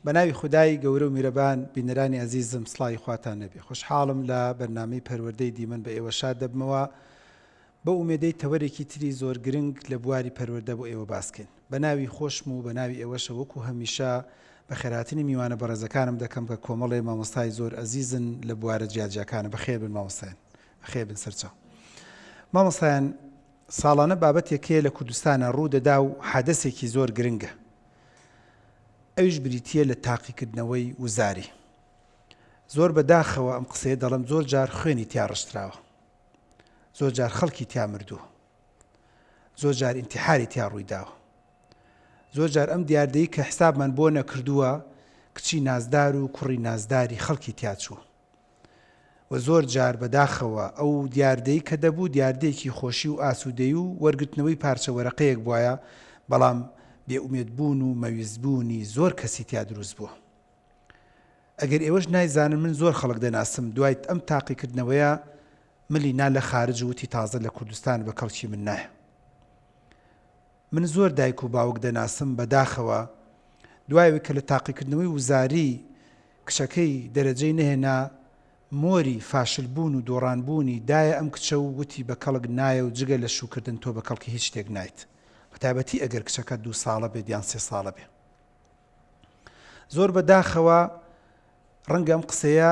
بەناوی خودای گەورە و میرەبان بینەرانی عەزیزم سڵاوی خواتان نەبێ. خۆشحاڵم لە بەرنامەی پەروەردەی دیمەن بە ئێوە شاد دەبمەوە بە ئومێدەی تەوەرێکی تری زۆر گرنگ لە بواری پەروەردە بۆ ئێوە باسکەین. بەناوی خۆشم و بەناوی ئێوەشە وەکو هەمیشە بە خێراتنی میوانە بەڕێزەکانم دەکەم کە کۆمەڵی مامۆستای زۆر عەزیزن لە بوارە جیاجیاکانە. بەخێر بن مامۆستایان، بەخێر بن سەرچاو. مامۆستایان، ساڵانە بابەتێکەیە لە کوردستانە ڕوو دەدا و حادەسێکی زۆر گرنگە. ئەویش بریتیە لە تاقیکردنەوەی وزاری. زۆر بەداخەوە ئەم قسەیە دەڵم، زۆر جار خوێنی تیا ڕشتراوە، زۆر جار خەڵکی تیا مردووە، زۆر جار ئینتیحاری تیا ڕوویداوە، زۆر جار ئەم دیاردەیی کە حسابمان بۆ نەکردووە کچی نازدار و کوڕی نازداری خەڵکی تیا چووە. و زۆر جار بەداخەوە ئەو دیاردەیی کە دەبوو دیاردەیەکی خۆشی و ئاسوودەی و وەرگرتنەوەی پارچە وەرەقەیەک بووایە، بەڵام بێئومێدبوون و مەویستبوونی زۆر کەسی تیا دروست بووە. ئەگەر ئێوەش نایزانن، من زۆر خەڵک دەناسم دوای ئەم تاقیکردنەوەیە ملی نا لە خارج وتی تازە لە کوردستان بە کەڵکی من نایە. من زۆر دایک و باوک دەناسم بەداخەوە دوایەوەی کە لە تاقیکردنەوەی وزاری کچەکەی دەرەجەی نەهێنا، مۆری فاشلبوون و دۆڕانبوونی دایە ئەم کچە و وتی بە کەڵک نایە و جگە لە شوکردن تۆ بە کەڵکی هیچ شتێک نایت، بەتایبەتی ئەگەر کچەکە 2 ساڵە بێت یان 3 ساڵە بێ. زۆر بەداخەوە ڕەنگە ئەم قسەیە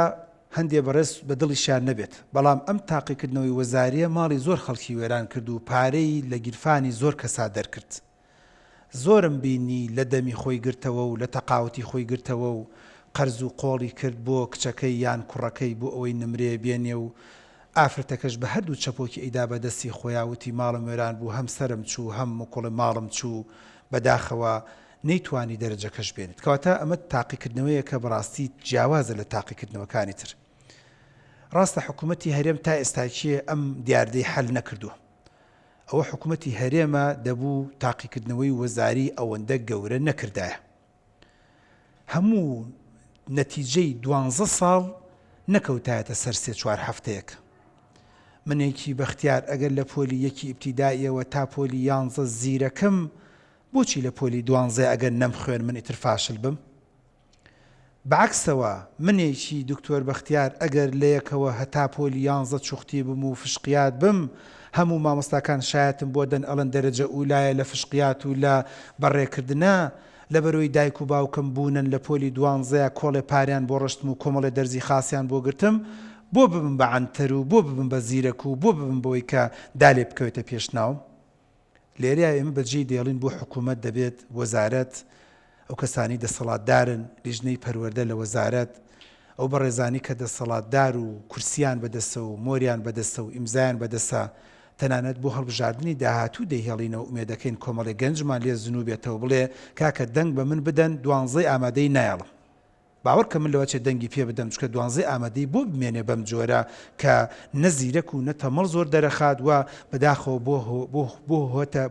هەندێ بەڕێز بە دڵیشیان نەبێت، بەڵام ئەم تاقیکردنەوەی وەزاریە ماڵی زۆر خەڵکی وێران کرد و پارەی لە گیرفانی زۆر کەسا دەرکرد. زۆرم بینی لە دەمی خۆی گرتەوە و لە تەقاوەتی خۆی گرتەوە و قەرز و قۆڵی کرد بۆ کچەکەی یان کوڕەکەی بۆ ئەوەی نمرێ بێنێ و ئافرەتەکەش بە هەردوو چەپۆکی ئەیدا بەدەستی خۆیاوتی ماڵم وێران بوو، هەم سەرم چوو هەم کوڵی ماڵم چوو، بەداخەوە نەیتوانی دەرەجەکەش بێنێت. کەواتە ئەمە تاقیکردنەوەیە کە بەڕاستی جیاوازە لە تاقیکردنەوەکانی تر. ڕاستە حکوومەتی هەرێم تا ئێستاکیە ئەم دیاردەی حەل نەکردووە. ئەوە حکوومەتی هەرێمە دەبوو تاقیکردنەوەی وەزاری ئەوەندە گەورە نەکردایە. هەموو نەتیجەی 12 ساڵ نەکەوتایەتە سەر 3-4 هەفتەیەک. منێکی بەختیار ئەگەر لە پۆلی یەکی ئیبتیداییەوە تا پۆلی 11 زیرەکەم، بۆچی لە پۆلی 12 ئەگەر نەم خوێن من ئیتر فاشل بم؟ بەعکسەوە منێکی دکتۆر بەختیار ئەگەر لە یەکەوە هەتا پۆلی 11 چوختی بم و فشقیات بم، هەموو مامۆستاکان شایەتم بۆ دەن ئەڵەن دەرەجە ئولایە لە فشقیات و لە بەڕێکردنە، لە بەرۆی دایک و باوکم بوونن لە پۆلی 12 کۆڵێ پاریان بۆ ڕشتم و کۆمەڵێ دەرزی خاسیان بۆ گرتم، بۆ ببم بە عنتەر و بۆ ببم بە زیرەک و بۆ ببم بۆی کە دالێ بکەوێتە پێشناوم. لێرەیە ئێمە بەجێی دێڵین بۆ حکوومەت دەبێت وەزارەت، ئەو کەسانی دەسەڵاتدارن لیژنەی پەروەردە لە وەزارەت، ئەو بەڕێزانی کە دەسەڵاتدار و کورسیان بەدەسە و مۆریان بەدەسە و ئیمزایان بەدەسە، تەنانەت بۆ هەڵبژاردننی داهاتوو دەیهێڵینەوە ئومێدەکەین کۆمەڵی گەنجمان لێ زنوو بێتەوە بڵێ کاکە دەنگ بە من بدەن 12 ئامادەی نایەڵم. باوەڕ کە من لەوە چێ دەنگی پێ بدەم، چکە 12 ئامادەی بۆ بمێنێ بەم جۆرە کە نەزیرەک و نەتەمەڵ زۆر دەرەخات وە بەداخەوە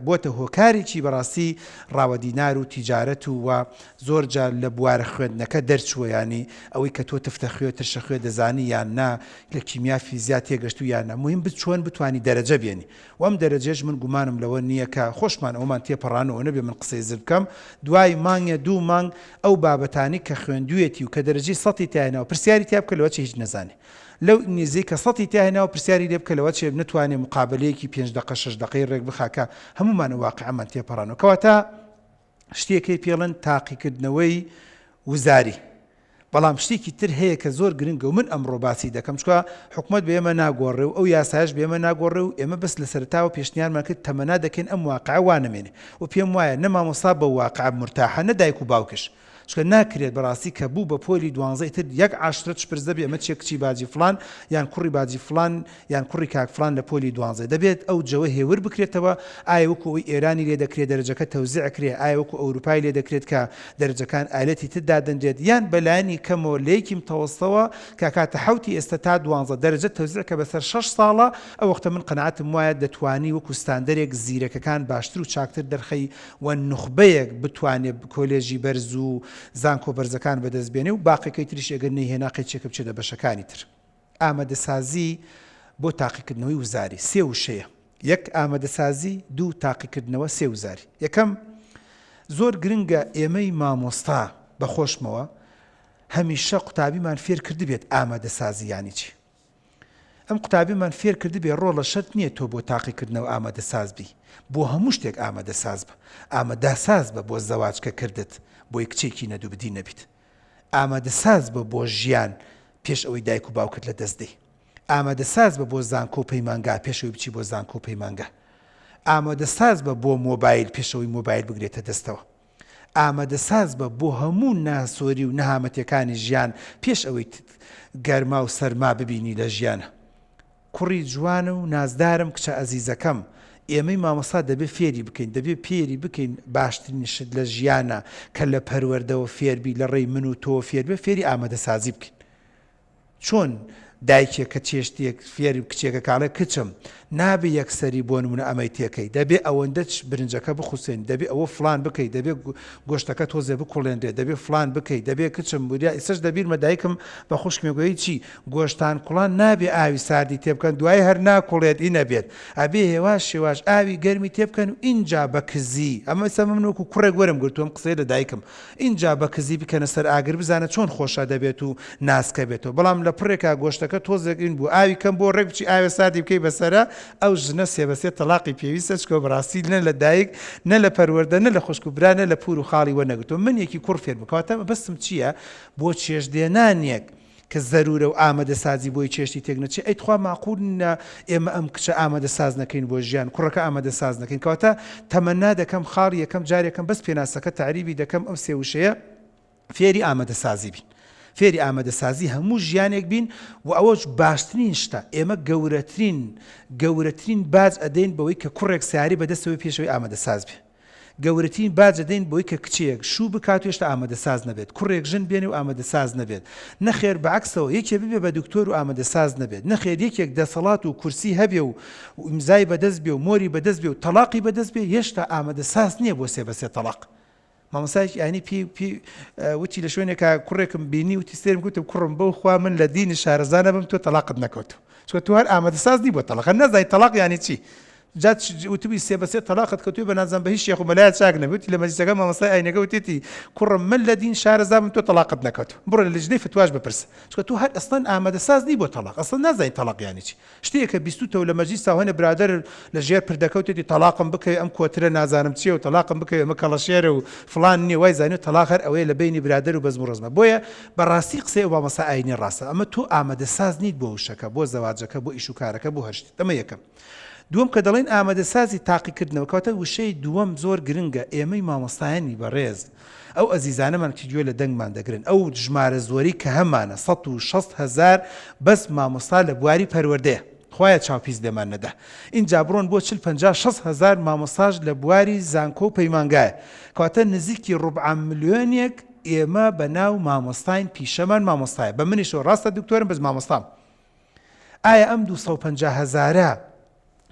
بۆتە هۆکارێکی بەڕاستی ڕاوەدینار و تیجارەت و زۆر جار لە بوارە خوێندنەکە دەرچووە، ینی ئەوەی کە تۆ تفتە خوێ ترشە خوێ دەزانی یان نا، لە کیمیا فیزیا تێگەشت و یان نا، مهم چۆن بتوانی دەرەجە بێنی. و ئەم دەرەجەش من گومانم لەوە نییە کە خۆشمان ئەومان تێپەڕانەوە نەبێ من قسەی زر بکەم، دوای مانگە 2 مانگ ئەو بابەتانی کە خوێندوێتی و کە دەرەجەی 100 تیاهێناوە پرسیاری تیا بکە لەوە چی هیچ نەزانێ، لەو نزیک کە 100 تیاهێناوە پرسیاری لێ بکە لەوە چێ نتوانێ مقابلەیەکی 5 دقە 6 دقەی ڕێک بخاکە، هەمومان واقعەمان تێپەڕانەوە. کەواتە شتێکی پێڵن تاقیکردنەوەی وزاری. بەڵام شتێکی تر هەیە کە زۆر گرنگە و من ئەمڕۆ باسی دەکەم، چکە حکوومەت بێمە ناگۆڕێ و ئەو یاسایش بێمە ناگۆڕێ و ئێمە بەس لە سەرتاوە پێشنیارمان کرد تەمەنا دەکەین ئەم واقعە وانەمێنێ و پێم وایە نە مامۆستا بە واقعە مرتاحە، نە دایک و باوکش، چکە ناکرێت بەڕاستی کە بوو بە پۆلی 12 تر یەک عاشرەت پرسە بێ ئەمە چێ کچی باجی فلان یان کوڕی باجی فلان یان کوڕی کاک فلان لە پۆلی 12 دەبێت ئەو جەوە هێور بکرێتەوە. ئایا وەکو ئەوی ئێرانی لێ دەکرێت دەرەجەکە تەوزیع کرێ، ئایا وەکو ئەوروپای لێ دەکرێت کە دەرەجەکان ئالەتی تردا دەنجێت، یان بەلایانی کەمەوە لەیەکی متەوەسطەوە کە کاتە حوتی ئێستا تا 12 دەرەجە تەوزیع کە بەسەر 6 ساڵە، ئەو وەختە من قەناعەتم وایە دەتوانی وەکو ستاندەرێک زیرەکەکان باشتر و چاکتر دەرخەی و نوخبەیەک بتوانێت کۆلێژی بەرز و زانکۆ بەرزەکان بەدەستبێنێ و باقیەکەی تریش ئەگەر نەیهێنا قەیچێکە بچێتە بەشەکانی تر. ئامادەسازی بۆ تاقیکردنەوەی وزاری 3 وشەیە. 1 ئامادەسازی، 2 تاقیکردنەوە، 3 وزاری. یەکەم زۆر گرنگە ئێمەی مامۆستا بەخۆشمەوە هەمیشە قوتابیمان فێر کرد بێت ئامادەسازی یانی چی. ئەم قوتابیمان فێر کرد بێ ڕۆڵە شەرت نییە تۆ بۆ تاقیکردنەوە ئامادەساز بی، بۆ هەموو شتێک ئامادەساز بە، ئامادەساز بە بۆ زەواجکە کردت بۆی کچێکی نەدوو بدی نەبیت، ئامادەساز بە بۆ ژیان پێش ئەوەی دایک و باوکت لە دەست دەی، ئامادەساز بە بۆ زانکۆ پەیمانگا پێشەوەی بچی بۆ زانکۆ پەیمانگا، ئامادەساز بە بۆ مۆبایل پێشەوەی مۆبایل بگرێتە دەستەوە، ئامادەساز بە بۆ هەموو ناسۆری و نەهامەتیەکانی ژیان پێش ئەوەی گەرما و سەرما ببینی لە ژیانە. کوڕی جوانە و نازدارم کچە ئەزیزەکەم، ئێمەی مامۆستا دەبێت فێری بکەین، دەبێت پێری بکەین باشترین شت لە ژیانە کە لە پەروەردەوە فێربی لە ڕێی من و تۆ فێر بێ فێری ئامادەسازی بکەین. چۆن دایکێک کە چێشتێک فێری کچێکە کاڵێ کچم نابێ یەکسەری بۆ نمونە ئەمەی تێکەی، دەبێ ئەوەندە برنجەکە بخوسێن، دەبێ ئەوە فلان بکەیت، دەبێ گۆشتەکە تۆزێ بکوڵێنرێت، دەبێ فلان بکەیت، دەبێ کچم بوریا ئیسەش دەبیرمە دایکم بە خوشکمێگویی چی گۆشتان کوڵان نابێ ئاوی ساردی تێبکەن دوای هەر ناکوڵێت ئی نەبێت، ئەبێ هێواش شێواش ئاوی گەرمی تێبکەن و ئینجا بە کزی ئەمە سە من وەکو کوڕێک وەرم گرتووەم قسەی لە دایکم ئینجا بە کزی بکەنە سەر ئاگر بزانە چۆن خۆشە دەبێت و ناسکە بێتەوە، بەڵام لە پڕێکا گۆشتەکە تۆزێکین بوو ئاوی کەم بۆ ڕێک بچی ئاوێ ساردی بکەی بەسەرە ئەو ژنە سێبەسێ تەلاقی پێویستە چکۆ بەڕاستی نە لە دایک نە لە پەروەردە نە لە خوشک و برا نە لە پور و خاڵی وەرنەگرتووە. من یەکی کوڕ فێر بکەواتە بەستم چییە بۆ چێژدێنانێک کە زەرورە و ئامادەسازی بۆی چێشتی تێک نەچێت ئەیتخوا معقول ئێمە ئەم کچە ئامادەساز نەکەین بۆ ژیان، کوڕەکە ئامادەساز نەکەین، کەواتە تەمەنا دەکەم خاڵی یەکەم جارێکم بەس پێناسەکە تعریبی دەکەم ئەم سێ وشەیە فێری ئامادەسازی بین، فێری ئامادەسازی هەموو ژیانێک بین و ئەوەش باشترین شتە. ئێمە گەورەترین باج ئەدەین بەوەی کە کوڕێک سیاری بەدەستەوەی پێشەوەی ئامادەساز بێ، گەورەترین باج ئەدەین بۆی کە کچێک شوو بکات و هێشتا ئامادەساز نەبێت، کوڕێک ژن بێنێ و ئامادەساز نەبێت، نەخێر بەعکسەوە یەکێ ببێ بە دکتۆر و ئامادەساز نەبێت، نەخێر یەکێک دەسەڵات و کورسی هەبێ و ئیمزای بەدەست بێ و مۆری بەدەست بێ و تەلاقی بەدەست بێ هێشتا ئامادەساز نییە بۆ سێبەسێ تەلاق. مامۆستایەکی ینی پێی وتی لە شوێنێکە کوڕێکم بینی وتی سێرم گوتم کوڕم بەو خوا من لە دینی شارەزانە بم تۆ تەلاقت نەکەوتوە، چونکە تو هەر ئامادەساز نی بۆ تەلاق، نەزانی تەلاق یانی چی، جات وتبی سێبەسێ تەلاقت کەوتووی بە نازان بە هیچ شێخ و مەلایەت چاک نەبێتی لە مەجلیسەکە مامۆستای ئاینەکە وتێتی کوڕم من لە دین شارەزان بم تۆ تەلاقت نەکەوتوە، بڕۆ لە لجنەی فتواش بپرسە، چونکە تو هەر ئەسڵەن ئامادەساز نی بۆ تەلاق، ئەسڵەن نازانی تەلاق یانی چی، شتێکە بیستوتەوە لە مەجلیسا هێنە برادەر لە ژێر پردەکەوتێتی تەلاقم بکەی ئەم کۆترە نازانم چییە و تەلاقم بکەی ئەمە کەڵەشێرە و فڵان نییە وای زانێت تەلاق هەر ئەوەیە لە بینی برادەر و بەزم و ڕزمە. بۆیە بەڕاستی قسەی ئەو مامۆستا ئاینی ڕاستە، ئەمە تۆ ئامادەساز نیت بۆ وشەکە، بۆ زەواجەکە، بۆ ئیش و کارەکە، بۆ هەر شتێک. ئەمە یەکەم. دووەم کە دەڵێن ئامادەسازی تاقیکردنەوە کەواتە وشەی دووەم زۆر گرنگە. ئێمەی مامۆستایانی بەڕێز ئەو ئەزیزانەمان کە گوێ لە دەنگمان دەگرن ئەو ژمارە زۆری کە هەمانە 160,000 بەس مامۆستا لە بواری پەروەردەیە، خوایە چاوپیس لێمان نەدا، اینجا بڕۆن بۆ 40-50-60,000 مامۆستاژ لە بواری زانکۆ و پەیمانگایە، کەواتە نزیکی ڕوبع ملیۆنێک ئێمە بە ناو مامۆستاین پیشەمان مامۆستایە. بە منیشەوە ڕاستە دکتۆرم بەس مامۆستام. ئایا ئەم 250,000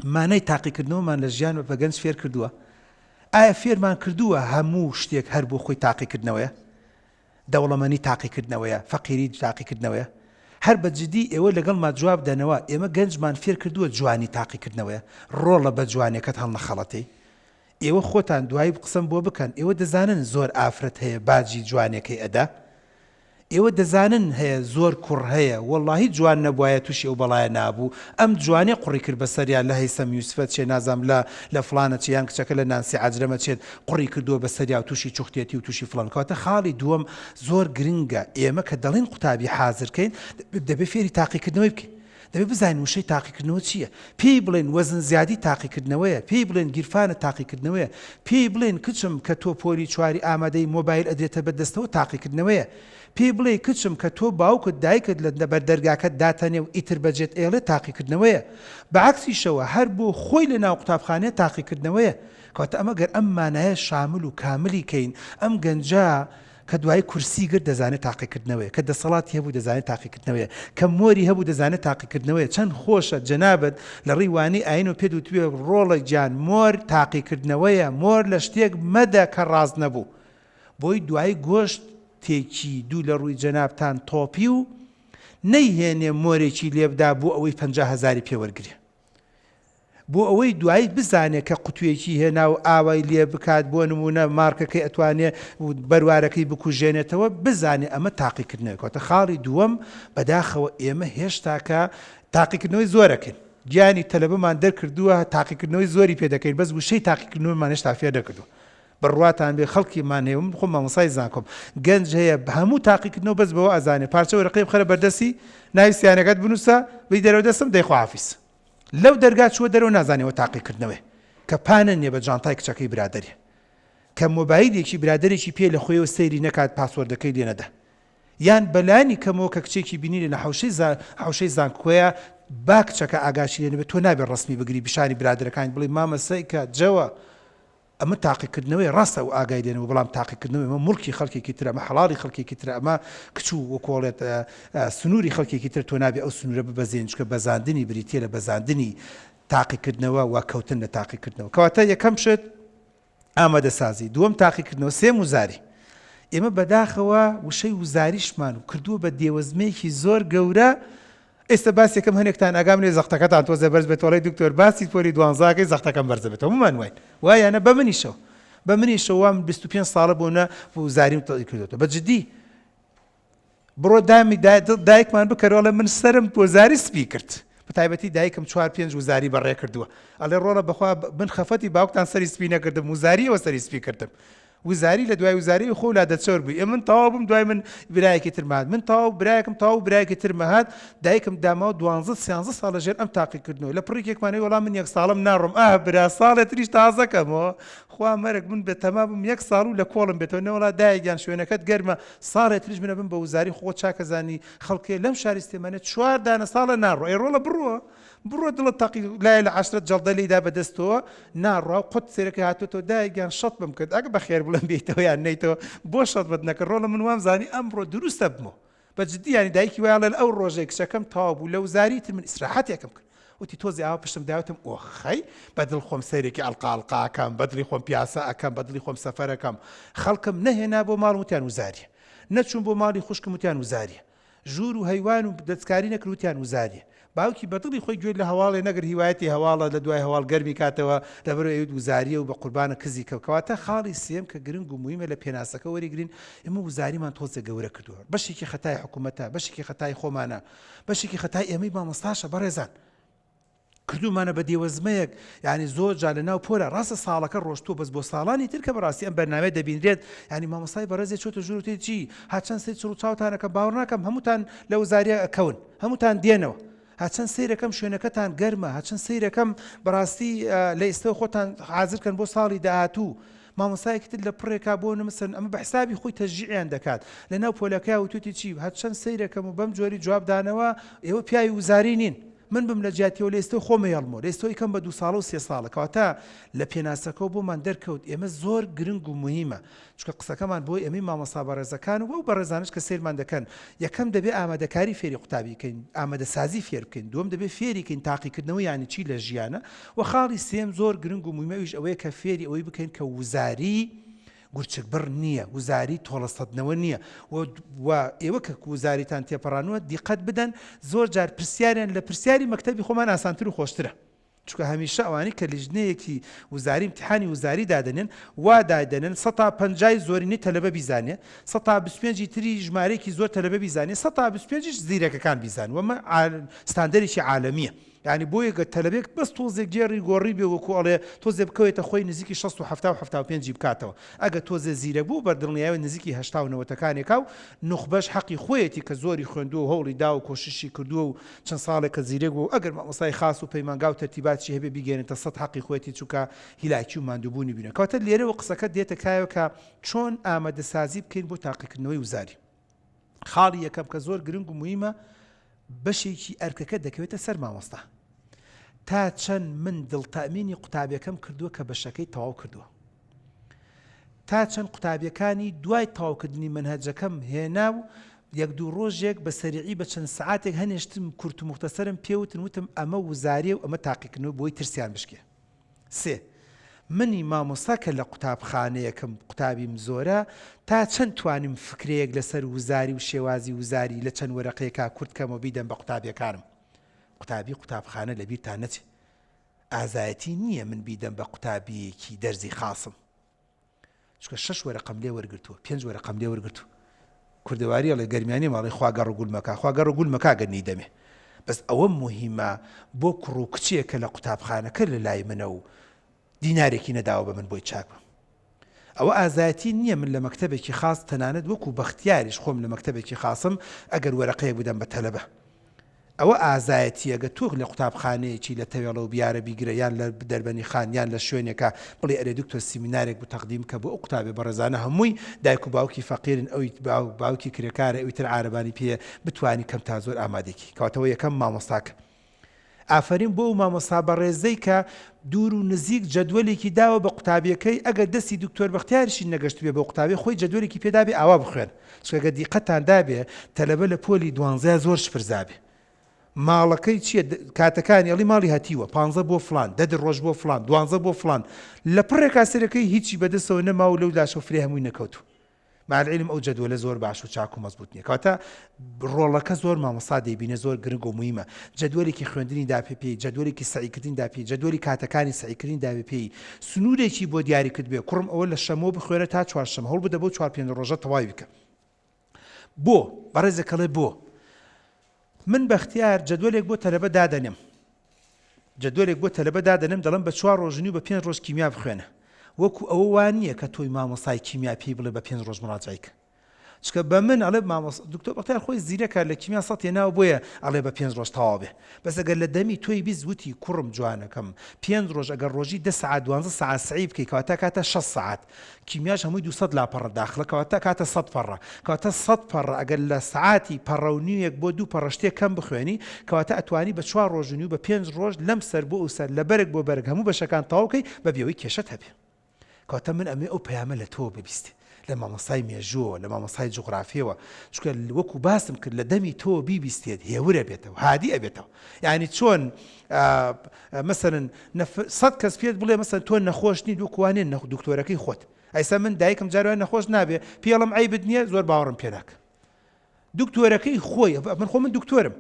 مانای تاقیکردنەوەمان لە ژیان بە گەنج فێر کردووە؟ ئایا فێرمان کردووە هەموو شتێک هەر بۆ خۆی تاقیکردنەوەیە؟ دەوڵەمەندی تاقیکردنەوەیە، فەقیری تاقیکردنەوەیە؟ هەر بە جدی ئێوە لەگەڵمان جواب دەنەوە ئێمە گەنجمان فێر کردووە جوانی تاقیکردنەوەیە، ڕۆڵە بە جوانەکەت هەڵ نەخەڵەتی. ئێوە خۆتان دوایی قسەم بۆ بکەن، ئێوە دەزانن زۆر ئافرەت هەیە باجی جوانەکەی ئەدا، ئێوە دەزانن هەیە زۆر کوڕ هەیە وەڵڵاهی جوان نەبوایە تووشی ئەو بەڵایە نابوو، ئەم جوانێ قوڕی کرد بەسەریان لە هەیسەم یوسفەت چێ نازام لە فڵانە چیان کچەکە لە نانسی عەجرەمە چێت قوڕی کردووە بەسەریا و تووشی چوختێتی و تووشی فڵان. کەواتە خاڵی دووەم زۆر گرنگە. ئێمە کە دەڵێن قوتابی حازرکەین دەبێت فێری تاقیکردنەوەی بکەین، دەبێت بزانین وشەی تاقیکردنەوە چییە، پێی بڵێن وەزن زیادی تاقیکردنەوەیە، پێی بڵێن گیرفانە تاقیکردنەوەیە، پێی بڵێن کچم کە تۆ پۆلی چواری ئامادەی مۆبایل ئەدرێتە بەدەستەوە تاقیکردنەوەیە، پێی بڵێ کچم کە تۆ باوکت دایکت لە بەردەرگاکەت داتەنێ و ئیتر بەجێت ئێڵێ تاقیکردنەوەیە، بەعکسیشەوە هەر بۆ خۆی لە ناو قوتابخانەیە تاقیکردنەوەیە. کەواتە ئەمە گەر ئەم مانایە شامل و کاملی کەین ئەم گەنجە کە دوای کورسی گرت دەزانێت تاقیکردنەوەیە، کە دەسەڵاتی هەبوو دەزانێت تاقیکردنەوەیە، کە مۆری هەبوو دەزانێت تاقیکردنەوەیە. چەند خۆشە جەنابەت لە ڕیوانی ئاین و پێ دوتوێ ڕۆڵە گیان مۆر تاقیکردنەوەیە، مۆر لە شتێک مەدە کە ڕاز نەبوو، بۆی دوای گۆشت تێکی دوو لە ڕووی جەنابتان تۆپی و نەیهێنێ مۆرێکی لێبدا بۆ ئەوەی 50,000 پێوەرگرێ. بۆ ئەوەی دوایی بزانێت کە قوتوویەکی هێنا و ئاوای لێ بکات بۆ نمونە مارکەکەی ئەتوانێت بەروارەکەی بکوژێنێتەوە بزانێت ئەمە تاقیکردنەوەی کەواتە خاڵی دووەم بەداخەوە ئێمە هێشتا کە تاقیکردنەوەی زۆرەکەن گیانی تەلەبەمان دەرکردووە تاقیکردنەوەی زۆری پێ دەکەین بەس وشەی تاقیکردنەوەیمان هێشتا فێر نەکردووە بڕواتان بێ خەڵکیمان هەیە من خۆم مامۆستای زانکۆم گەنج هەیە هەموو تاقیکردنەوە بەس بەوە ئەزانێ پارچە وەرەقەی بخەرە بەردەستی ناوی سییانەکەت بنووسە بی دەرەوە دەستم دەیخوا حافیز لەو دەرگا چووە دەرەوە نازانێەوە تاقیکردنەوەی کە پانە نییە بە جانتای کچەکەی برادەری کە مۆبایلێکی برادێکی پێ لە خۆیەوە سەیری نەکات پاسوەردەکەی لێ نەدا یان بەلانی کەمەوە کە کچێکی بینی لە حوشەی زانکۆیە با کچەکە ئاگاشی لێ نەبێت تۆ نابێت ڕسمی بگری پیشانی برادەکان بڵێ مامەسەی کە جەوە ئەمە تاقیکردنەوەی ڕاستە و ئاگای دێنەوە بەڵام تاقیکردنەوەی ئەمە مڵکی خەڵکێکی ترە ئەمە حەڵاڵی خەڵکێکی ترە ئەمە کچوو وەکۆڵێت سنووری خەڵکێکی تر تۆ نابێت ئەو سنوورە ببەزێن چکە بەزاندنی بریتە لە بەزاندنی تاقیکردنەوە و کەوتن لە تاقیکردنەوە کەواتە یەکەم شت ئامادەسازی دووەم تاقیکردنەوە سێم وزاری ئێمە بەداخەوە وشەی وزاریشمان و کردووە بە دێوەزمەیەکی زۆر گەورە ئێستا باس یەکەم هەنێکتان ئاگام لێ زەختەکەتان تۆزە بەرز بێت وڵی دکتۆر باسی پۆلی دوانزاکەی زەختەکەم بەرزە بێتەوە هەمومان وین وایانە بە منیشەوە وام 25 ساڵە بوونە وزاریم تەڵی کردوێتەوە بەجددی بڕۆ دامی دایکمان بکەرەوە من سرم وەزاری سپی کرد بەتایبەتی دایکم 4-5 وزاری بەڕێ کردووە ئەڵێ ڕۆڵە بەخوا من خەفەتی باوکتان سەری سپی نەکردم وزاریەوە سەری سپی کردم وزاری لە دوای وزاری خۆ لا دەچەور بووی من تەواو بووم دوای من برایەکی ترمات من تەواو برایەکم تەواو برایەکی ترمەهات دایکم داماوە 12-13 ساڵە ژێر ئەم تاقیکردنەوە لە پڕێکێکمانەوەی وەڵام من 1 ساڵم ناڕۆم برا ساڵێ تریش تازەکەمەوە خوا مەرگ من بێت تەما بووم 1 ساڵ و لە کۆڵم بێتەوە نەوەڵا دایکیان شوێنەکەت گەرمە ساڵێ تریش منە بم بە وزاری خۆ چاکەزانی خەڵکێ لەم شاریستێمانێت 4 دانە ساڵە ناڕۆ ئەی ڕۆڵە بڕۆ دڵت تاقی لای لە 10 جەڵدە لێدا بەدەستەوە ناڕوا قوت سێرەکە هاتوێتەوە دایکیان شەت بم کرد ئەگە بەخێر بڵم بێتەوە یان نەیتەوە بۆ شەت بەت نەکرد ڕۆڵە من وام زانی ئەمڕۆ دروستە بمەوە بەجددی ینی دایکی وایڵێن ئەو ڕۆژێک کچەکەم تەواو بوو لە وزاریتر من ئیسراحەتێکم کرد وتی تۆزی ئاوا پشتم داوتم ئۆخەی بەدڵ خۆم سەیرێکی ئەڵقاڵقاکەم بەدڵی خۆم پیاسە ئەەکەم بەدڵی خۆم سەفەرەکەم خەڵکم نەهێنا بۆ ماڵ وتیان وزاریە نەچوون بۆ ماڵی خوشکم وتیان وزاریە ژوور و هەیوان و دەستکاری نەکرد وتیان وزاریە باوکی بەدڵی خۆی گوێ لە هەواڵێ نەگەر هیوایەتی هەواڵە لە دوای هەواڵ گەرمی کاتەوە لەبەرەوە ئەوێت وزاریە و بە قوربانە کزی کەواتە خاڵی سێم کە گرنگ و مویمە لە پێناسەکە وەریگرین ئێمە وزاریمان تۆزە گەورە کردووە بەشێکی خەتای حکوومەتە بەشێکی خەتای خۆمانە بەشێکی خەتای ئێمەی مامۆستاشە بەڕێزان کردومانە بە دێوەزمەیەک یعنی زۆر جا لە ناو پۆرە ڕاستە ساڵەکە ڕۆشتووە بەس بۆ ساڵانی تر کە بەڕاستی ئەم بەرنامەیە دەبینرێت ینی مامۆستای بەڕێزێ چۆتە ژوور و تێجی هاچەند سێ چڕ و چاوتانەکە باوەڕ ناکەم هەمووتان لە وزاریە ئەکەون هەمووتان دێنەوە هاچەند سەیرەکەم شوێنەکەتان گەرمە هاچەند سەیرەکەم بەڕاستی لە ئێستەوە خۆتان حازرکەن بۆ ساڵی داهاتوو مامۆستایەکی تر لە پڕێکا بۆ نمسن ئەمە بە حسابی خۆی تەشجیعیان دەکات لە ناو پۆلەکە وتوتی چی هەچەند سەیرەکەم و بەم جۆری جوابدانەوە ئێوە پیاوی وزاری نین من بم لە جیاتیەوە لە ئێستەوە خۆمە هێڵمەوە لە ئێستەوە یکەم بە 2 ساڵ و 3 ساڵە کەواتە لە پێناسەکەەوە بۆمان دەرکەوت ئێمە زۆر گرنگ و مهمە چکە قسەکەمان بۆی ئەمەی مامۆستا بەڕێزەکان و بەڕێزانش کە سیرمان دەکەن یەکەم دەبێت ئامادەکاری فێری قوتابی بکەین ئامادەسازی فێر بکەین دووەم دەبێت فێریکەین تاقیکردنەوە یانی چی لە ژیانە و خاڵی سێم زۆر گرنگ و مهمەویش ئەوەیە کە فێری ئەوەی بکەین کە وزاری گورچک بڕ نییە وزاری تۆڵەستەدنەوە نییە و ئێوە کە وزاریتان تێپەڕانوە دیقەت بدەن زۆر جار پرسیاریان لە پرسیاری مەکتەبی خۆمان ئاسانتر و خۆشترە چونکە هەمیشە ئەوانی کە لیژنەیەکی وزاری امتحانی وزاری دادنێن وا دادنێن 150 زۆرینەی تەلەبە بیزانێ 125 تری ژمارەیەکی زۆر تەلەبە بیزانێ 125 زیرەکەکان بیزان وەمە ستاندەرێکی عالەمیە ینی بۆ یەکە تەلەبێک بەس تۆزێک جێڕی گۆڕی بێ وەکو ئەڵێ تۆزێ بکەوێتە خۆی نزیکی 6-75 بکاتەوە ئەگە تۆزێ زیرە بوو بەردڵنیاوی نزیکی 89ەکانێکا و نوخبەش حەقی خۆیەتی کە زۆری خوێندووە و هەوڵی دا و کۆششی کردووە و چەند ساڵێکە زیرەک بوو ئەگەر مامۆستای خاص و پەیمانگا و تەرتیباتی هەبێ بیگەێنێتە 100 حەقی خۆیەتی چووکە هیلاکی و ماندووبوونی بینە کەواتە لێرەوە قسەکە دێتە کایەوە کە چۆن ئامادەسازی بکەین بۆ تاقیکردنەوەی وزاری خاڵی یەکەم کە زۆر گرنگ و مهمە بەشێکی ئەرکەکە دەکەوێتە سەر مامۆستا تا چەند من دڵتەمینی قوتابیەکەم کردووە کە بەشەکەی تەواو کردووە تا چەند قوتابیەکانی دوای تەواوکردنی منهەجەکەم هێنا و 1-2 ڕۆژێک بە سەریعی بە چەند سەعاتێک هەنێشتم کورت و مختصرم پێوتن وتم ئەمە وزاریە و ئەمە تاقیکردنەوە بۆی ترسیان بشکێ سێ منی مامۆستا کە لە قوتابخانەیەکم قوتابیم زۆرە تا چەند توانم فکرەیەک لەسەر وزاری و شێوازی وزاری لە چەند وەرەقەیەکا کورتکەمەوە بیدەم بە قوتابیەکانم قوتابی قوتابخانە لەبیرتان نەچێت ئازایەتی نییە من بیدەم بە قوتابیەکی دەرزی خاصم چکە 6 وەرەقەم لێ وەرگرتووە 5 وەرەقەم لێ وەرگرتووە کوردەواری ئەڵێ گەرمیانی ماڵی خواگەڕ و گولمەکە خواگەڕ و گولمەکە گەنی دەمێ بەس ئەوە مهمە بۆ کوڕ و کچێکە لە قوتابخانەکە لە لای منە و دینارێکی نەداوە بە من بۆی چاک بم ئەوە ئازایەتی نییە من لە مەکتەبێکی خاص تەنانەت وەکو بەختیاریش خۆم لە مەکتەبێکی خاصم ئەگەر وەرەقەیەک بدەم بە تەلەبە ئەوە ئازایەتی ئەگە تۆ لە قوتابخانەیەکی لە تەوێڵە و بیارە بیگرە یان لە دەربەنی خان یان لە شوێنێکە بڵێ ئەرێ دکتۆر سیمینارێک بۆ تەقدیم کە بۆ ئەو قوتابێ بەڕێزانە هەمووی دایک و باوکی فەقیرن ئەوی باوکی کرێکارە ئەوی تر عارەبانی پێ بتوانی کەم تا زۆر ئامادێکی کەواتەوە یەکەم مامۆستاکە ئافرین بۆ مامۆستا بەڕێزەی کە دوور و نزیک جەدوەلێکی داوە بە قوتابیەکەی ئەگەر دەستی دکتۆر بەختیاریشی نەگەشت بێ بە قوتابی خۆی جەدوەلێکی پێدابێ ئاوا بخوێن چکە دیقەتان دابێ تەلەبە لە پۆلی 12 زۆر شپرزابێ ماڵەکەی چییە کاتەکانی ئەڵی ماڵی هەتیوە 15 بۆ فلان 10 ڕۆژ بۆ فلان 12 بۆ فلان لە پڕێکا سەرەکەی هیچی بەدەستەوە نەما و لەو لاشە فرێ هەمووی نەکەوتو مالعلم ئەو جەدوەلە زۆر باش و چاک و مەزبوط نییە کەواتە ڕۆڵەکە زۆر مامۆستا دەیبینە زۆر گرنگ و موهیمە جەدوەلێکی خوێندنی داپێ پێی جەدوەلێکی سعیکردنی داپێ جەدوەلی کاتەکانی سعیکردنی داوێ پێی سنوورێکی بۆ دیاری کرد بێ کوڕم ئەوە لە شەمۆ بخوێنە تا چوارشەمە هەوڵ بدە بۆ 4-5 ڕۆژە تەواوی بکە بۆ بەڕێزەکەڵێ بۆ من بەختیار جەدوەلێک بۆ تەلەبە دادەنێم جەدوەلێک بۆ تەلەبە دادەنێم دەڵم بە 4 ڕۆژنی و بە 5 ڕۆژ کیمیا بخوێنە وەکو ئەوە وان نییە کە تۆی مامۆستای کیمیا پێی بڵێ بە 5 ڕۆژ مراجعەیکە چکە بە من ئەڵێ دکتۆر بەختیار خۆی زیرەکە لە کیمیا سەد هێناوە بۆیە ئەڵێ بە 5 ڕۆژ تەواو بێ بەس ئەگەر لە دەمی تۆی بیست وتی کوڕم جوانەکەم 5 ڕۆژ ئەگەر ڕۆژی 10 ساعت 12 ساعت سعی بکەی کەواتە کاتە 6 ساعت کیمیاش هەمووی 200 لاپەڕە داخلە کەواتە کاتە 100 پەڕە کەواتە 100 پەڕە ئەگەر لە سعاتی پەڕە و نیوێک بۆ 2 پەڕە شتێک کەم بخوێنی کەواتە ئەتوانی بە 4 ڕۆژنی و بە 5 ڕۆژ لەم سەر بۆ ئەو سەر لە بەرێک بۆ بەرگ هەموو بەشەکان تەواوکەی بە بێەوەی کێشەت هەبێ کەواتە من ئەمێ ئەو پەیامە لە تۆ ببیستێ لە مامۆستای مێژووە لە مامۆستای جوغرافیەوە چکە وەکو باسم کرد لە دەمی تۆ بیبیستێت هێورە بێتەوە هادی ئەبێتەوە یعنی چۆن مەسەرن 100 کەس پێت بڵێ مەسەن تۆ نەخۆش نیت وەکوانێن دکتۆرەکەی خۆت ئەیسا من دایکم جاروان نەخۆش نابێ پێڵم عیبت نییە زۆر باوەڕم پێ ناکە دکتۆرەکەی خۆی من خۆ من دکتۆرم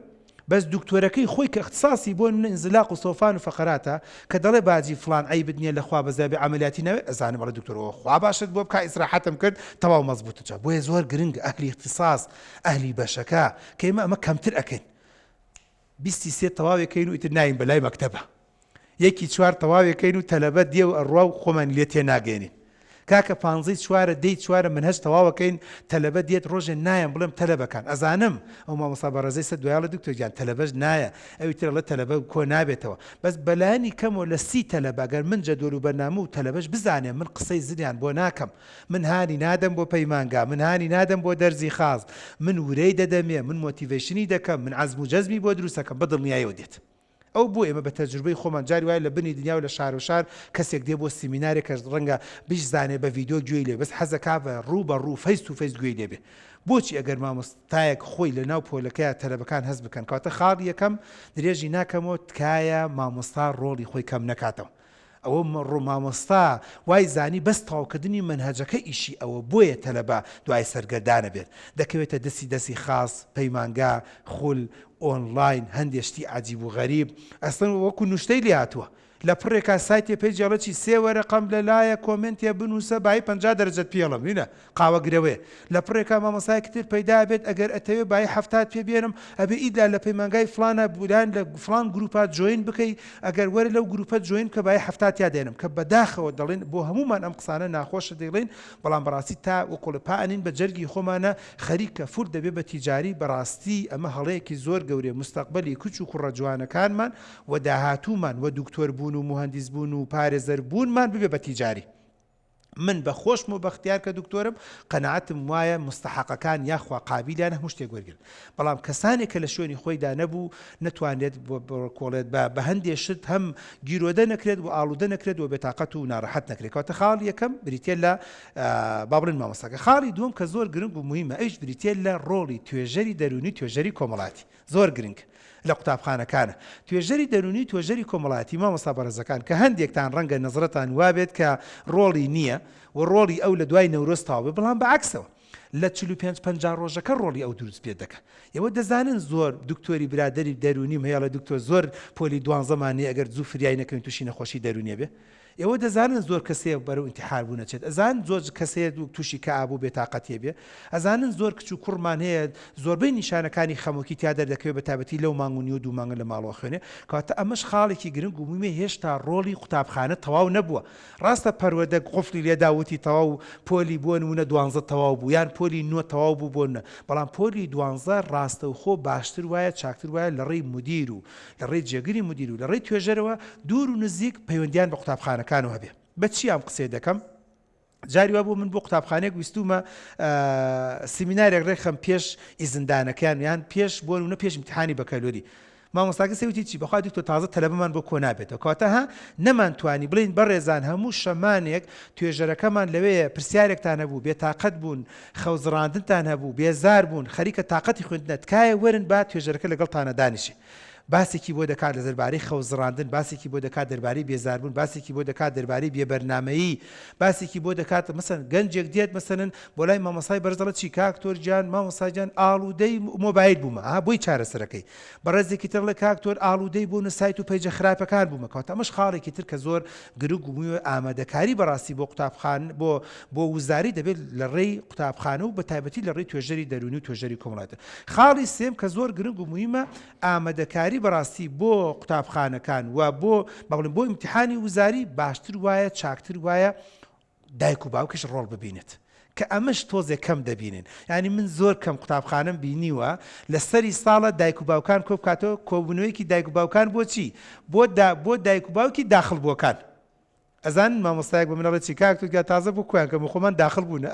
بەس دکتۆرەکەی خۆی کە اختصاصی بۆ انزلاق و سۆفان و فەقەراتە کە دەڵێ باجی فلان عیبت نییە لە خوا بەزای بێ عەمەلیاتی ناوێت ئەزانم بەڵێ دکتۆرەوە خوا باشت بۆ بکە ئیسراحەتم کرد تەواو مەزبوطە جا بۆیە زۆر گرنگ ئەهلی اختصاص ئەهلی بەشەکە کە ئێمە ئەمە کەمتر ئەکەین 23 تەواوێکەین و ئیتر ناین بەلای مەکتەبە یەکی 4 تەواوێکەین و تەلەبە دێ و ئەڕوا و خۆمان لێ تێناگەێنین کاکە 15 چوارە دەی چوارە من هەست تەواوەکەین تەلەبە دێت ڕۆژێ نایەم بڵێم تەلەبەکان ئەزانم ئەو مامۆستا بەڕێزەی سەر دوایڵە دکتۆر گیان تەلەبەش نایە ئەوی ترڵە تەلەبە کۆ نابێتەوە بەس بەلایانی کەمەوە لە 30 تەلەبە ئەگەر من جەدوەل و بەرنامە و تەلەبەش بزانێ من قسەی زریان بۆ ناکەم من هانی نادەم بۆ پەیمانگا من هانی نادەم بۆ دەرزی خاص من ورەی دەدەمێ من مۆتیڤیشنی دەکەم من عەزم و جەزمی بۆ دروستەکەم بەدڵنیاییەوە دێت ئەو بۆ ئێمە بە تەجروبەی خۆمان جاری وایە لە بنی دنیا و لە شار و شار کەسێک دێ بۆ سیمینارێک کە ڕەنگە بزانێ بە ڤیدیۆ گوێی لێ بەس حەزەکا بە ڕوو بە ڕوو فەیس تو فەیس گوێی لێبێ بۆچی ئەگەر مامۆستایەک خۆی لە ناو پۆلەکەیە تەلەبەکان هەست بکەن کەواتە خاڵ یەکەم درێژی ناکەمەوە تکایە مامۆستا ڕۆڵی خۆی کەم نەکاتەوە ئەوە مامۆستا وای زانی بەس تەواوکردنی منهەجەکە ئیشی ئەوە بۆیە تەلەبە دوای سەرگەردانە بێت دەکەوێتە دەستی خاص پەیمانگا خول ئۆنلاین هەندێشتی عجیب و غەریب ئەسڵەن وەکو نوشتەی لێ هاتووە لە پڕێکا سایتێ پێیجاڵەکی 3 وەرەقەم لەلایە کۆمنتێ بنووسە بای 50 دەرەجەت پێڵم نینە قاوەگرەوەی لە پڕێکا مامۆستایەکی تر پەیدا بێت ئەگەر ئەتەوێ بای 70 پێ بێنم ئەبێ ئیدا لە پەیمانگای فلانە بولان لە فلان گروپات جوین بکەی ئەگەر وەرە لەو گروپەت جوین کە بای 70 یا دێنم کە بەداخەوە دەڵێن بۆ هەمومان ئەم قسانە ناخۆشە دەڵێن بەڵام بەڕاستی تا وەکوڵ پانین بە جەرگی خۆمانە خەریکە فور دەبێت بە تیجاری بەڕاستی ئەمە هەڵەیەکی زۆر گەورەیە مستەقبەلی کوچ و کوڕە جوانەکانمان و داهاتوومان و دکتۆر بوون و مهندس بوون و پارێزەر بوونمان ببێ بە تیجاری من بە خۆشم و بەختیار کە دکتۆرم قەنەعەتم وایە مستحقەکان یاخوا قابلیان هەموو شتێک وەرگرن بەڵام کەسانێک کە لە شوێنی خۆیدا نەبوو نەتوانێت کۆڵێت بە هەندێک شت هەم گیرۆدە نەکرێت و ئاڵوودە نەکرێت و بێتاقەت و ناڕەحەت نەکرێت کەواتە خاڵ یەکەم بریتێ لە با بڵێن مامۆستاکە خاڵی دووەم کە زۆر گرنگ و مهمە ئەویش بریتێ لە ڕۆڵی توێژەری دەرونی توێژەری کۆمەڵاتی زۆر گرنگ لە قوتابخانەکانە توێژەری دەرونی توێژەری کۆمەڵاتی مامۆستا بەڕێزەکان کە هەندێکتان ڕەنگە نەزرەتان وابێت کە ڕۆڵی نییە و ڕۆڵی ئەو لە دوای نەورۆستاوە بڵام بەعکسەوە لە 45-50 ڕۆژەکە ڕۆڵی ئەو دروست پێ دەکە. ئێوە دەزانن زۆر دکتۆری برادری دەرونیم هەیە لە دکتۆر زۆر پۆلی 12مانی ئەگەر جوو فریای نەکەین تووشی نەخۆشی دەرونیە بێ. ئێوە دەزانن زۆر کەسەیە بەرەو ئینتیحار بوو نەچێت، ئەزان زۆر کەسەیە تووشی کەئابوو بێتاقەتێ بێ، ئەزانن زۆر کچ و کوڕمان هەیە زۆربەی نیشانەکانی خەمۆکی تیا دەردەکەوێت بە تایبەتی لەو مانگ و نیوە 2 مانگە لە ماڵەوە خوێنێ، کەواتە ئەمەش خاڵێکی گرنگ و مویمە هێشتا ڕۆڵی قوتابخانە تەواو نەبووە. ڕاستە پەروەردە قفلی لێداوتی تەواو پۆلی بۆ نمونە 12 تەواو بوو یان پۆلی 9 تەواو بوو بۆ نە، بەڵام پۆلی 12 ڕاستەوخۆ باشتر وایە چاکتر وایە لە ڕێی مدیر و لە ڕێی جێگیری مدیر و لە ڕێی توێژەرەوە دوور و نزیک پەیوەندیان بە قوتابخانەکانەوە هەبێ. بەچی ئەم قسەی دەکەم؟ جاری وا بوو من بۆ قوتابخانەیەک ویستومە سیمینارێک ڕێکخەم پێش ئیزندانەکان یان پێش بۆ نمونە پێش ئیمتیحانی بەکەلۆری. مامۆستاکە سێوتی چی بەخوا دکتۆر تازە تەلەبەمان بۆ کۆ نابێتەوە، کەواتە نەمانتوانی بڵین بەڕێزان هەموو شەمانێک توێژەرەکەمان لەوەیە پرسیارێکتان هەبوو، بێتاقەت بوون، خەوزڕاندنتان هەبوو، بێزار بوون، خەریکە تاقەتی خوێندنە تکایە وەرن با توێژەرەکە لەگەڵتانە دانیشێ. باسێکی بۆ دەکات لە دەربارەی خەوزڕاندن، باسێکی بۆ دەکات دەربارەی بێزاربوون، باسێکی بۆ دەکات دەربارەی بێبەرنامەیی، باسێکی بۆ دەکات مەسەن گەنجێک دێت مەسەن بۆ لای مامۆستای بەرزەڵە چی کاکتۆر گیان مامۆستا گیان ئاڵوودەی مۆبایل بوومە بۆی چارەسەرەکەی، بەڕێزێکی تر لە کاکتۆر ئاڵوودەی بۆ نسایت و پەیجە خراپەکان بوومە. کەواتە ئەمەش خاڵێکی تر کە زۆر گرنگ و مویە ئامادەکاری بەڕاستی بۆ قوتابخان بۆ وزاری دەبێت لە ڕێی قوتابخانە و بە تایبەتی لە ڕێی توێژەری دەرونی و توێژەری کۆمەڵایەتە. خاڵی سێم کە زۆر گرنگ و مویمە ئامادەکاری بەڕاستی بۆ قوتابخانەکان و بۆ ئیمتیحانی وزاری باشتر وایە چاکتر وایە دایک و باوکش ڕۆڵ ببینێت، کە ئەمەش تۆزێک کەم دەبینن. ینی من زۆر کەم قوتابخانەم بینیوە لە سەری ساڵە دایک و باوکان کۆ بکاتەوە کۆبوونەوەیکی دایک و باوکان بۆچی بۆ دایک و باوکی داخل بووەکان. ئەزان مامۆستایەک بە منەڵێت چی کاکتۆر تازە بۆ کویان کەم خۆمان داخل بوونە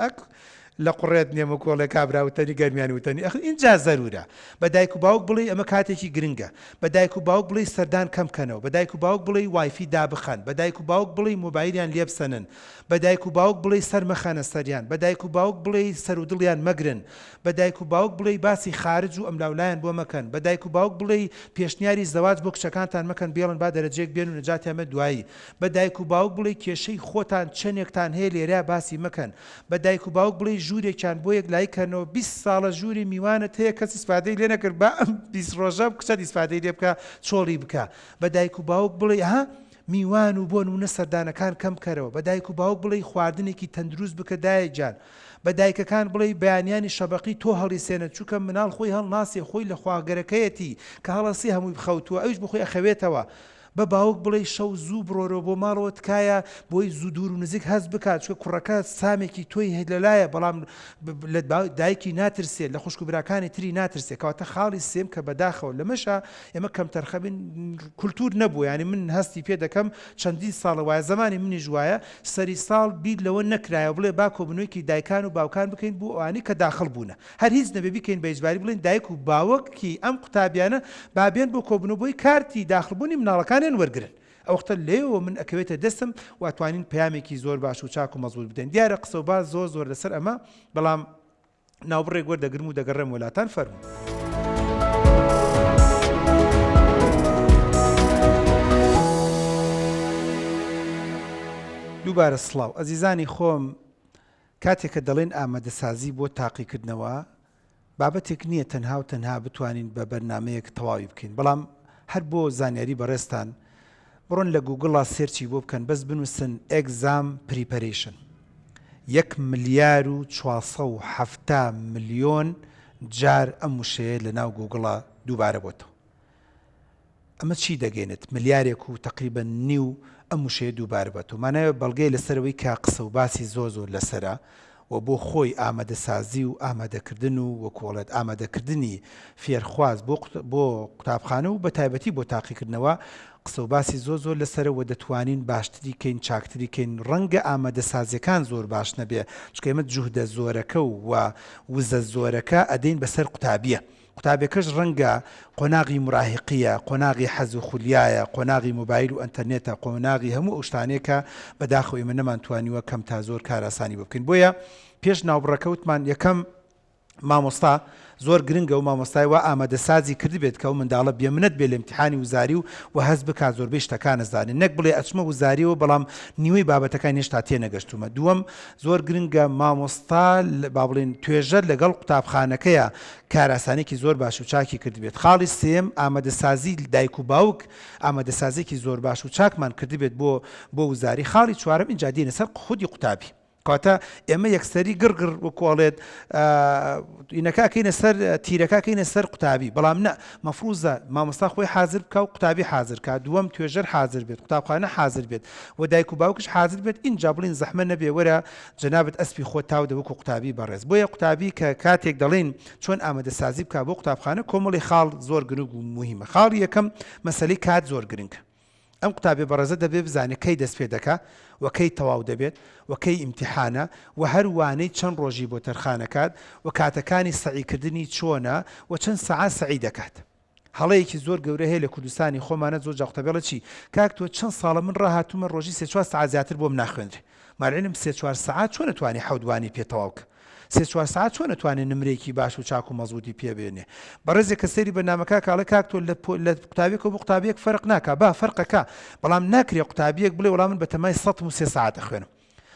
لە قوڕێت نێمە کۆڵێک کابراوتنی گەرمیانی وتنی اینجا زەرورە بە دایک و باوک بڵێ ئەمە کاتێکی گرنگە، بە دایک و باوک بڵێ سەردان کەم کەنەوە، بە دایک و باوک بڵێ وایفی دابخەن، بە دایک و باوک بڵێ مۆبایلیان لێبسەنن، بە دایک و باوک بڵێ سەرمەخەنە سەریان، بە دایک و باوک بڵێ سەر و دڵیان مەگرن، بە دایک و باوک بڵێ باسی خارج و ئەملاولایان بۆ مەکەن، بە دایک و باوک بڵێ پێشنیاری زەواج بۆ کچەکانتان مەکەن بێڵن با دەرەجەیەک بێن و نەجاتیان بە دوایی، بە دایک و باوک بڵێ کێشەی خۆتان چەندێکتان هەیە لێرە باسی مەکەن، بە دایک و باوک بڵێ ژوورێکیان بۆ لایکەنەوە 20 ساڵە ژووری میوانت هەیە کەس ئیسفادەی لێ نەکرد بە ئەم 20 ڕۆژە کچە ئیسفادەی لێ بکە چۆڵی بکە، بە دایک و باوک بڵێ میوان و بۆ نمونە سەردانەکان کەم کەرەوە، بە دایک و باوک بڵێ خواردنێکی تەندروست بکە دایک گیان، بە دایکەکان بڵێ بەیانیانی شەبەقی تۆ هەڵی سێنە چووکە مناڵ خۆی هەڵناسێ خۆی لە خواگەرەکەیەتی کە هەڵەسی هەمووی بخەوتووە ئەوش بخۆی ئەخەوێتەوە، بە باوک بڵێ شەو زوو بڕۆرەوە بۆ ماڵەوە تکایە بۆی زوو دوور و نزیک هەست بکات چکە کوڕەکە سامێکی تۆی هەیە لەلایە بەڵام لە دایکی ناترسێت لە خوشک و براکانی تری ناترسێت. کەواتە خاڵی سێم کە بەداخەوە لەمەشە ئێمە کەم تەرخەبین کولتور نەبووە، ینی من هەستی پێ دەکەم چەندی ساڵە وایە زمانی منیش وایە سەری ساڵ بیر لەوە نەکرایە بڵێ با کۆبنەوەیکی دایکان و باوکان بکەین بۆ ئەوانەی کە داخل بوونە هەر هیچ نەبێ بیکەین بە ئیجباری بڵێن دایک و باوەکی ئەم قوتابیانە بابێن بۆ کۆبنەوەی کارتی داخلبوونی مناڵەکانیان وەرگرن. ئەو وەختە لێەوە من ئەکەوێتە دەستم واتوانین پەیامێکی زۆر باش و چاک و مەزبوط بدەین. دیارە قسە و باز زۆر لەسەر ئەمە، بەڵام ناوبڕێک وەردەگرم و دەگەڕێم وڵاتان فەرموو. دووبارە سڵاو ئەزیزانی خۆم، کاتێک کە دەڵێن ئامادەسازی بۆ تاقیکردنەوە بابەتێک نییە تەنها و تەنها بتوانین بە بەرنامەیەک تەواوی بکەین، بەڵام هەر بۆ زانیاری بەڕێستان بڕۆن لە گوگڵا سێرچی بۆ بکەن بەس بنووسن ئێگزام پریپەرێشن 1,470,000,000 جار ئەم وشەیە لە ناو گوگڵا دووبارە بۆتەوە. ئەمە چی دەگەێنێت؟ ملیارێک و تقریبا نیو ئەم وشەیە دووبارە بێتەوە. مانایە بەڵگەی لەسەرەوەی کا قسە و باسی زۆر لەسرە و بۆ خۆی ئامادەسازی و ئامادەکردن و وەکوڵێت ئامادەکردنی فێرخواز بۆ قوتابخانە و بە تایبەتی بۆ تاقیکردنەوە قسە و باسی زۆر لەسەرەوە دەتوانین باشتری کەین چاکتری کەین. ڕەنگە ئامادەسازیەکان زۆر باش نەبێ چکە ئێمە جوهدە زۆرەکە و وزە زۆرەکە ئەدەین بەسەر قوتابیە. قوتابەکەش ڕەنگە قۆناغی مراهقیە، قۆناغی حەز و خولیایە، قۆناغی مۆبایل و ئەنتەرنێتە، قۆناغی هەموو ئەو شتانەیەکە بەداخەوە ئێمە نەمانتوانیوە کەم تا زۆر کاراسانی بکەین. بۆیە پێش ناوبڕەکەوتمان یەکەم مامۆستا زۆر گرنگە و مامۆستای وا ئامادەسازی کردی بێت کە ئەو منداڵە بێمنەت بێ لە امتحانی وزاری و هەست بکات زۆربەی شتەکان نەزانێت نەک بڵێ ئەچمە وزاریەوە بەڵام نیوەی بابەتەکان هێشتا تێنەگەشتومە. دووەم زۆر گرنگە مامۆستا با بڵێن توێژەر لەگەڵ قوتابخانەکەیە کاراسانێکی زۆر باش و چاکی کرد بێت. خاڵی سێم ئامادەسازی دایک و باوک ئامادەسازێکی زۆر باش و چاکمان کردی بێت بۆ وزاری. خاڵی چوارەم اینجا دێنە سەر خودی قوتابی کاتە ئێمە یەکسەری گڕگڕ وەکوڵێت ئینەکەکەینە سەر تیرەکەکەینە سەر قوتابی بەڵام نە مەفروزە مامۆستا خۆی حاضر بکە و قوتابی حاضر کات. دووەم توێژەر حاضر بێت قوتابخانە حاضر بێت و دایک و باوکش حاضر بێت. اینجا بڵین زەحمە نەبێ وەرە جەنابەت ئەسپی خۆت تاو دەوەکو قوتابی بەڕێز. بۆیە قوتابی کە کاتێک دەڵێن چۆن ئامادەسازی بکە بۆ قوتابخانە کۆمەڵی خاڵ زۆر گرنگ و موهیمە. خاڵی یەکەم مەسەلەی کات زۆر گرنگە. ئەم قوتابی بەڕێزە دەبێ بزانێت کەی دەست پێ دەکا و کەی تەواو دەبێت و کەی ئیمتیحانە و هەروانەی چەند ڕۆژی بۆ تەرخانەکات و کاتەکانی سەعیکردنی چۆنە و چەند سەعات سەعی دەکات. هەڵەیەکی زۆر گەورە هەیە لە کوردستانی خۆمانە زۆر جا قوتابیڵە چی کاک تۆ چەند ساڵە من ڕاهاتوومە ڕۆژی 3-4 سەعات زیاتر بۆم ناخوێنرێ مالعلم 3-4 سەعات چۆن نتوانی حەودوانی پێتەواو بکە 3-4 ساعت چۆن نتوانێت نمرێکی باش و چاک و مەزبوطی پێبێنێ. بەڕێزێک کە سەیری بەرنامەکە کاڵە کاک تۆ لە قوتابیەک و بۆ قوتابیەک فەرق ناکا با فەرقەکە بەڵام ناکرێ قوتابیەک بڵێ وەڵام من بە تەمای 103 ساعت دەخوێنم.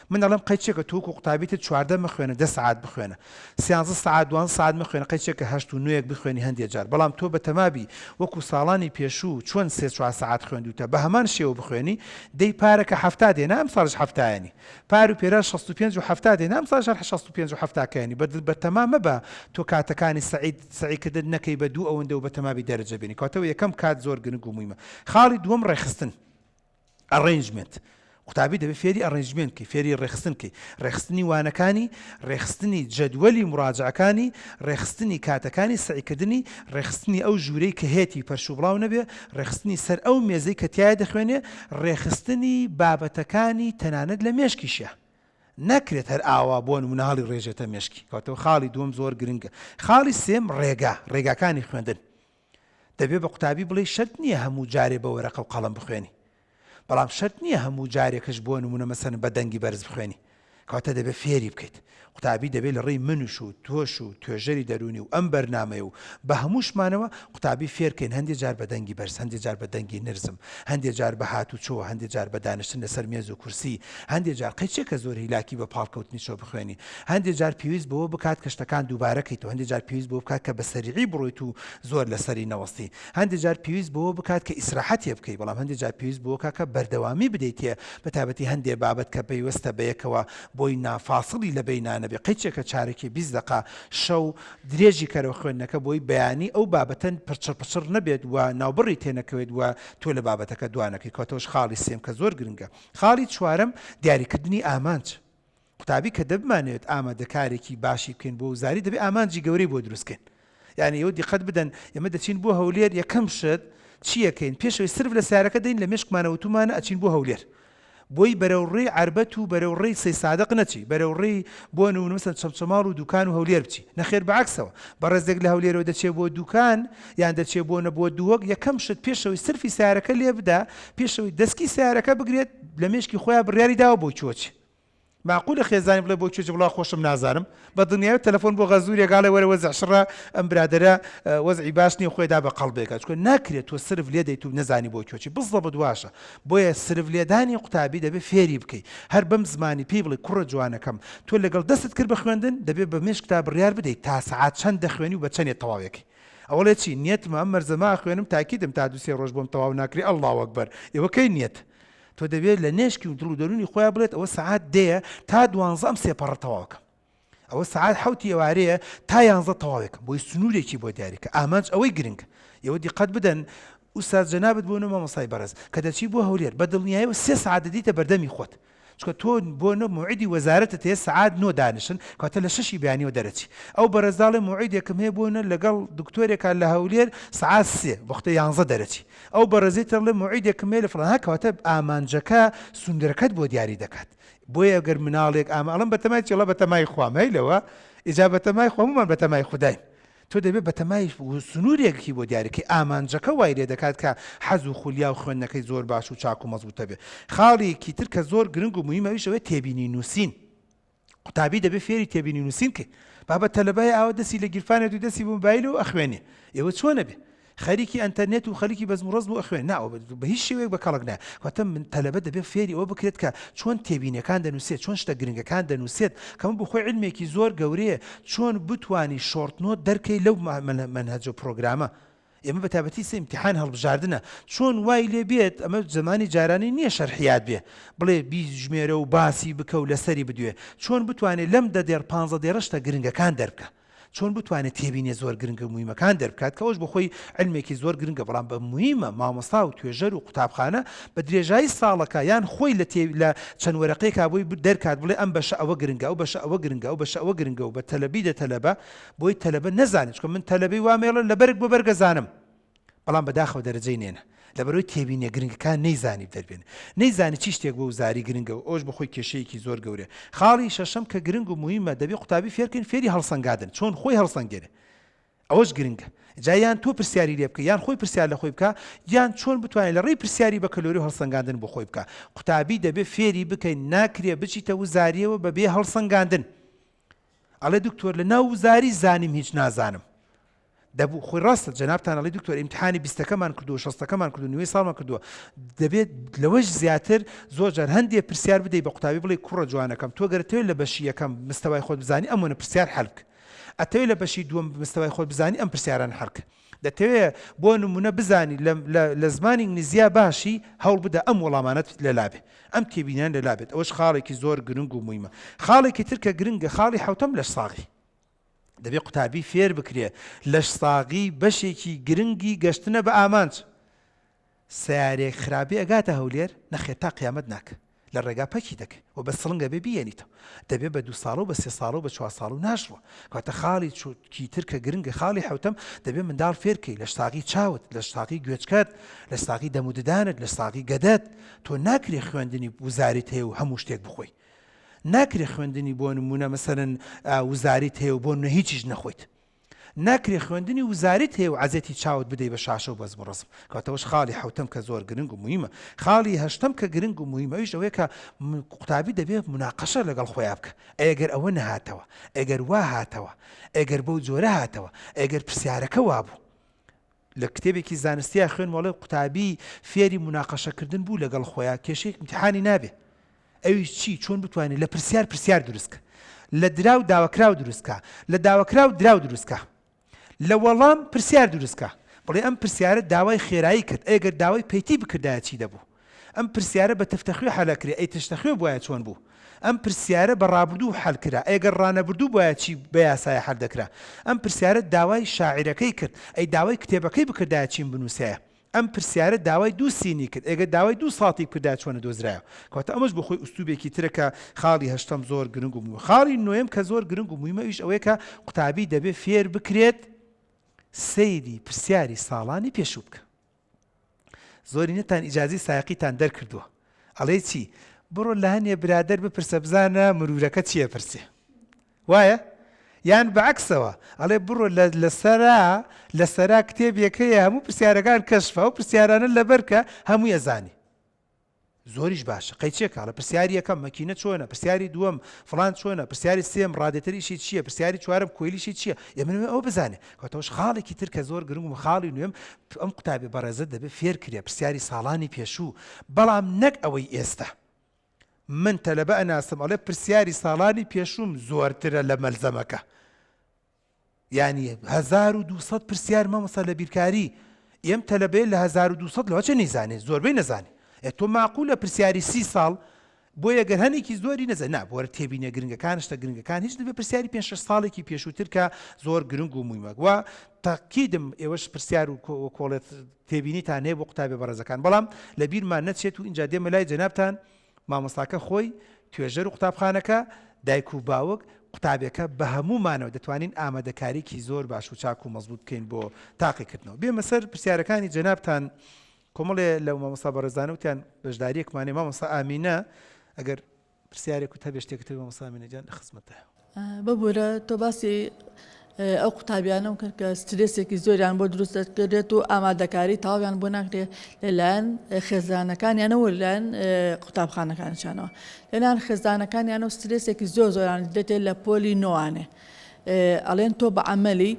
من دەڵێم قەیچێکە تووکو قوتابیتت 14 مخوێنە 10 ساعت بخوێنە 13 ساعت 12 ساعت مخوێنە قەیچێکە 8 و 9 بخوێنی هەندێک جار بەڵام تۆ بە تەمابی وەکو ساڵانی پێشوو چۆن 3-4 ساعت خوێندوتە بە هەمان شێوە بخوێنی دەی پارەکە 70 دێنە ئەم ساڵش 70 پار و پێرە 65 و 70 دێنە ئەم ساڵش 65 و 70 بە تەمامە بە تۆ کاتەکانی سەعیکردن نەکەی بە دوو ئەوەندە و بە تەمابی دەرەجە بێنی کاتەوە یەکەم کات زۆر گرنگ و موهیمە. خاڵی دووەم ڕێخستن ئەڕێنجمنت قوتابی دەبێت فێری ئەڕێنجمنت کەی فێری ڕێخستن کەی ڕێخستنی وانەکانی ڕێخستنی جەدوەلی مراجعەکانی ڕێخستنی کاتەکانی سەعیکردنی ڕێخستنی ئەو ژوورەی کە هێتی پەرشوبڵاو نەبێ ڕێخستنی سەر ئەو مێزەی کە تایە دەخوێنێ ڕێخستنی بابەتەکانی تەنانەت لە مێشکیشە نەکرێت هەر ئاوا بۆ نمونەهاڵی ڕێژێتە مێشکی کاتەوە خاڵی دووەم زۆر گرنگە. خاڵی سێم ڕێگاکانی خوێندن دەبێت بە قوتابی بڵێ شەرت نییە هەموو جارێ بە وەرەقە و قەڵەم بخوێنی بەڵام شەرت نییە هەموو جارێکش بۆ نمونە مەسەن بە دەنگی بەرز بخوێنی کاتە دەبێت فێری بکەیت. قوتابی دەبێت لە ڕێی منوش و تۆش و توێژەری دەرونی و ئەم بەرنامەیە و بە هەمووشمانەوە قوتابی فێرکەین هەندێک جار بە دەنگی بەرز هەندێک جار بە دەنگی نرزم هەندێک جار بە هاتوچۆ هەندێک جار بە دانیشتن لەسەر مێز و کورسی هەندێک جار قەیچێکە زۆر هیلاکی بە پاڵکەوتنی شۆ بخوێنی هەندێک جار پێویست بەوە بکات کە شتەکان دووبارەکەیت و هەندێک جار پێویست بۆ بکات کە بە سەریعی بڕۆیت و زۆر لەسەری نەوەستی هەندێک جار پێویست بەوە بکات کە ئیسراحەتی بکەیت بەڵام هەندێک جار پێویست بۆ کە بەردەوامی بدەیتێ بە تایبەتی هەندێک بابەت کە پێویستە بەیەکەوە بۆی نافاسڵی لە بینانە بێ قەیچێکە چارێکی 20 دقیقە شەو درێژی کەرەوە خوێندنەکە بۆی بەیانی ئەو بابەتەن پرچڕ نەبێت و ناوبڕی تێنەکەوێت و تۆ لە بابەتەکە دوانەکەی کاتەوەش خاڵی سێم کە زۆر گرنگە. خاڵی چوارەم دیاریکردنی ئامانج قوتابی کە دەبمانێت ئامادەکارێکی باشی بکەین بۆ وزاری دەبێت ئامانجی گەورەی بۆ دروستکەین یعنی ئەوە دیقەت بدەن ئێمە دەچین بۆ هەولێر یەکەم شت چیەکەین پێشەوەی سرف لە سیارەکە دەین لە مێشکمانەوتومانە ئەچین بۆ هەولێر بۆی بەرەوڕێی عربەت و بەرەوڕێی سەی سادق نەچی بەرەوڕێی بۆ نمونەمەسەن چەمچەماڵ و دوکان و هەولێر بچی نەخێر بەعکسەوە بەڕێزێک لە هەولێرەوە دەچێت بۆ دوکان یان دەچێت بۆ دووەک یەکەم شت پێشەوەی سرفی سیارەکە لێ بدا پێشەوەی دەستکی سیارەکە بگرێت لە مێشکی خۆیان بڕیاری داوە بۆ چۆچی معقولە خێزانی بڵێ بۆ کوێژ بڵا خۆشم نازانم بە دنیای تەلەفۆن بۆ غەزووری گاڵێ وەرە وەزع شڕە ئەم برادرە وەزعی باش نییە خۆیدا بە قەڵبێکە چکە ناکرێت تۆ سرف لێ دەیت و نەزانی بۆ کوێچی بزڵە بەدواشە بۆیە سرف لێدانی قوتابی دەبێت فێری بکەیت هەر بەم زمانی پێی بڵێ کوڕە جوانەکەم تۆ لەگەڵ دەستت کرد بە خوێندن دەبێت بە مێشکتا بڕیار بدەیت تا سەعات چەند دەخوێنی و بە چەندێت تەواوێکی ئەوڵێ چی نیەتمە ئەم مەرزەما خوێنم تاکیدم تا 2-3 ڕۆژ بۆم تەواو ناکری ئەڵڵاهو ئەکبەر ئێوە کەی نیەت تۆ دەبێت لە نێشکی و دڵ و دەرونی خۆیان بڵێت ئەوە سەعات دەیە تا 12 سێپەڕە تەواوکەم ئەوە سەعات 7 ئێوارەیە تا 11 تەواوێکم بۆی سنوورێکی بۆ دیاریکە ئامانج ئەوەی گرنگ ئێوە دیقەت بدەن ئوستاز جەنابەت بۆ مامۆستای بەڕێز کە دەچی بۆ هەولێر بە دڵنیاییەوە 3 سەعات دەدیتە بەردەمی خۆت چکە تۆ بۆ موعیدی وەزارەتە تێ سەعات 9 دانیشن کاتە لە 6 بەیانیەوە دەرەچی ئەو بەرەزاڵی موعیدێکم هەیە بۆنە لەگەڵ دکتۆرێکە لە هەولێر سەعات 3 وەختە 11 دەرەچی ئەو بەرەزەی تەڵێ موعیدێکم هەیە لە فڵانها کەواتە ئامانجەکە سوندرەکەت بۆ دیاری دەکات بۆیە ئەگەر مناڵێک ئەڵم بەتەمای چێڵە بەتەمای خۆم هەیلەوە ئیجا بەتەمای خۆممان بەتەمای خوددایم تۆ دەبێت بەتەمای سنوورێکی بۆ دیارەکەی ئامانجەکە وای لێ دەکات کە حەز و خولیا و خوێندنەکەی زۆر باش و چاک و مەزبوطە بێ. خاڵێکی تر کە زۆر گرنگ و موهیمەویشەوەی تێبینی نووسین قوتابی دەبێت فێری تێبینی نووسینکە بابەت تەلەبای ئاوە دەستی لە گیرفانێت و دەستی بۆ مۆبایل و ئەخوێنێ ئێوە چۆنە بێ خەریکی ئەنتەرنێت و خەریکی بەزم و ڕزم و ئەخوێن ناوە بە هیچ شێوەیەک بە کەڵک نایە واتە من تەلەبە دەبێت فێری ئەوە بکرێت کە چۆن تێبینیەکان دەنووسێت چۆن شتە گرنگەکان دەنووسێت کەمە بۆ خۆی علمێکی زۆر گەورەیە چۆن بتوانی شۆرتنۆت دەرکەی لەو منهەج و پرۆگرامە ئێمە بە تابەتی سە ئیمتیحان هەڵبژاردنە چۆن وای لێ بێت ئەمە زمانی جارانی نییە شەرحیات بێ بڵێ بیژمێرە و باسی بکە و لەسەری بدوێ چۆن بتوانێت لەم 10 دێڕ شتە گرنگەکان دەربکە چۆن بتوانێت تێبینێ زۆر گرنگە مویمەکان دەربکات کە ئەوش بە خۆی علمێکی زۆر گرنگە بەڵام بە مویمە مامۆستا و توێژەر و قوتابخانە بە درێژایی ساڵەکە یان خۆی لە چەند وەرەقەیەک بۆی دەرکات بڵێ ئەم بەشە ئەوە گرنگە ئەو بەشە ئەوە گرنگە ئەو بەشە ئەوە گرنگە و بە تەلەبی دەتەلەبە بۆی تەلەبە نەزانێت چکە من تەلەبەی وامێڵە لە بەرگ بۆ بەرگە زانم بەڵام بەداخەوە دەرەجەی نێنە لەبەرەوەی تێبینیە گرنگەکان نەیزانی دەربێن نەیزانی چی شتێک بۆ وزاری گرنگە و ئەوش بەخۆی کێشەیەکی زۆر گەورە خاڵی شەشەم کە گرنگ و موهیمە دەبێ قوتابی فێرکەین فێری هەڵسەنگادن چۆن خۆی هەڵسەنگێنێ ئەوەش گرنگە جایان تۆ پرسیاری لێ بکە یان خۆی پرسیار لە خۆی بکە یان چۆن بتوانێت لە ڕێی پرسیاری بە کەلۆری هەڵسەنگاندن بۆ خۆی بکە قوتابی دەبێ فێری بکەین ناکرێ بچیتە وزاریەوە بەبێ هەڵسەنگاندن ئەڵێ دکتۆر لە ناو وزاری زانیم هیچ نازانم دەبوو خۆی ڕاستە جەنابتان ئەڵێ دکتۆر ئیمتیحانی 20ەکەمان کردو 60ەکەمان کردو نوێی ساڵمان کردووە دەبێت لەوەش زیاتر زۆر جار هەندێک پرسیار بدەیت بە قوتابی بڵێ کوڕە جوانەکەم تۆ گەرەتەوێت لە بەشی یەکەم مستەوای خۆت بزانی ئەمونە پرسیار حەلک ئەتەوێت لە بەشی دووەم مستەوای خۆت بزانی ئەم پرسیاران حەلک دەتەوێت بۆ نمونە بزانی لە زمانی ئینگلیزیە باشی هەوڵ بدە ئەم وەڵامانەت لەلابێ ئەم تێبینیان لەلابێت ئەوەش خاڵێکی زۆر گرنگ و مویمە خاڵێکی ترکە گرنگە خاڵی حوتەم لەش ساغی دەبێت قوتابی فێر بکرێ لەش ساغی بەشێکی گرنگی گەشتنە بە ئامانج سیارێک خراپی ئەگاتە هەولێر نەخێت تا قیامەت ناکە لە ڕێگا پەکی دەکەی و بە سڵنگە بێ بیێنیتەوە دەبێت بە 2 ساڵ و بە 3 ساڵ و بە 4 ساڵ و ناشڕوە کاتە خاڵی چوتکی ترکە گرنگە خاڵی حوتەم دەبێت منداڵ فێرکەی لە ساغی چاوت لە ساغی گوێچکات لە ساغی دەموددانت لە ساغی گەدەت تۆ ناکرێ خوێندنی وزاریت هەیە و هەموو شتێک بخۆی ناکرێ خوێندنی بۆ نمونە مەسەرەن وزاریت هەیە و بۆ نە هیچیش نەخۆیت ناکرێ خوێندنی وزاریت هەیە و عەزەتی چاوت بدەی بە شاشە و بەزم و ڕزم کاتەوەش خاڵی حوتەم کە زۆر گرنگ و مویمە خاڵی هەشتەم کە گرنگ و مویمە ئەویش ئەوەیە کە قوتابی دەبێت مناقەشە لەگەڵ خۆیان بکە ئەگەر ئەوە نەهاتەوە ئەگەر وا هاتەوە ئەگەر بەو جۆرە هاتەوە ئەگەر پرسیارەکە وابوو لە کتێبێکی زانستیە خوێن وڵێ قوتابی فێری مناقەشەکردن بوو لەگەڵ خۆیان کێشەیەک ئیمتیحانی نابێ ئەویش چی چۆن بتوانێت لە پرسیار دروستکە لە دراو داواکراو دروستکە لە داواکراو دراو دروستکە لە وەڵام پرسیار دروستکە بڵێ ئەم پرسیارە داوای خێرایی کرد ئەگەر داوای پەیتی بکردایە چی دەبوو ئەم پرسیارە بە تەفتەخوێ حەلەکرێ ئەی تشتەخوێ بواە چۆن بوو ئەم پرسیارە بە ڕابردوو حەلکرا ئەگەر ڕانەبردوو بواە چی بە یاسایە حەل دەکرا ئەم پرسیارە داوای شاعیرەکەی کرد ئەی داوای کتێبەکەی بکردایە چیم بنووسایە ئەم پرسیارە داوای 2 سینی کرد ئەگەر داوای 2 ساڵی بکردا چۆنە دۆزرایە کاتە ئەمەش بە خۆی ئوستوبێکی ترەکە خاڵی هەشتەم زۆر گرنگ و مویمە خاڵی نوێم کە زۆر گرنگ و مویمە ئیش ئەوەیە کە قوتابی دەبێت فێر بکرێت سەیری پرسیاری ساڵانی پێشوو بکە زۆری نەتان ئیجازی سایقیتان دەرکردووە ئەڵێ چی بڕۆ لە هەنێ برادەر بپرسە بزانە مرورەکە چییە پرسێ وایە یان بەعکسەوە ئەڵێ بڕۆ لەسەرا کتێبێکەیە هەموو پرسیارەکان کەشفە و پرسیارانە لەبەرکە هەموو ئەزانی زۆریش باشە قەیچێکە لە پرسیاری یەکەم مەکینە چۆنە پرسیاری دووەم فڵان چۆنە پرسیاری سێم ڕادێتەریشی چییە پرسیاری چوارم کۆیلیشی چییە ئێمە ئەوە بزانێ کاتەوەش خاڵێکی تر کە زۆر گرنگ و خاڵی نوێم ئەم قوتابی بەڕێزت دەبێت فێر کرێ پرسیاری ساڵانی پێشوو بەڵام نەک ئەوەی ئێستا من تەلەبە ئەناسم ئەڵێ پرسیاری ساڵانی پێشووم زۆرترە لە مەلزەمەکە یعنی 1200 پرسیار مامۆستا لە بیرکاری ئێم تەلەبێ لە 1200 لەوە چه نەیزانێ زۆربەی نەزانێ تۆ معقولە پرسیاری 30 ساڵ بۆ یەگەر هەنێکی زۆری نەزانێ نا بۆرە تێبینە گرنگەکان شتە گرنگەکان هیچ دەبێت پرسیاری 5-6 ساڵێکی پێشووتر کە زۆر گرنگ و مویمە وە تاکیدم ئێوەش پرسیار و کۆڵێت تێبینیتان هەیە بۆ قوتابی بەڕێزەکان بەڵام لە بیرمان نەچێت و اینجا دێمە لای جەنابتان مامۆستاکە خۆی توێژەر و قوتابخانەکە دایک و باوک قوتابەکە بە هەمومانەوە دەتوانین ئامادەکاریکی زۆر باش و چاک و مەزبوط بکەین بۆ تاقیکردنەوە بێمە سەر پرسیارەکانی جەنابتان کۆمەڵێ لەو مامۆستا بەڕێزانە وتیان بەشداریەکمانێ مامۆستا ئامینە ئەگەر پرسیارێک و تا بێشتێکتر مامۆستا ئامینە جان لە خزمەتە ببوورە تۆ باسی ئەو قوتابیانە کرد کە سترێسێکی زۆریان بۆ دروست دەکرێت و ئامادەکاری تاویان بۆ ناکرێت لەلایەن خێزانەکانیانەوە لەلایەن قوتابخانەکانشانەوە لەلایەن خێزانەکانیانە سترێسێکی زۆران دێتێت لە پۆلی نۆوانێ ئەڵێن تۆ بە عەمەلی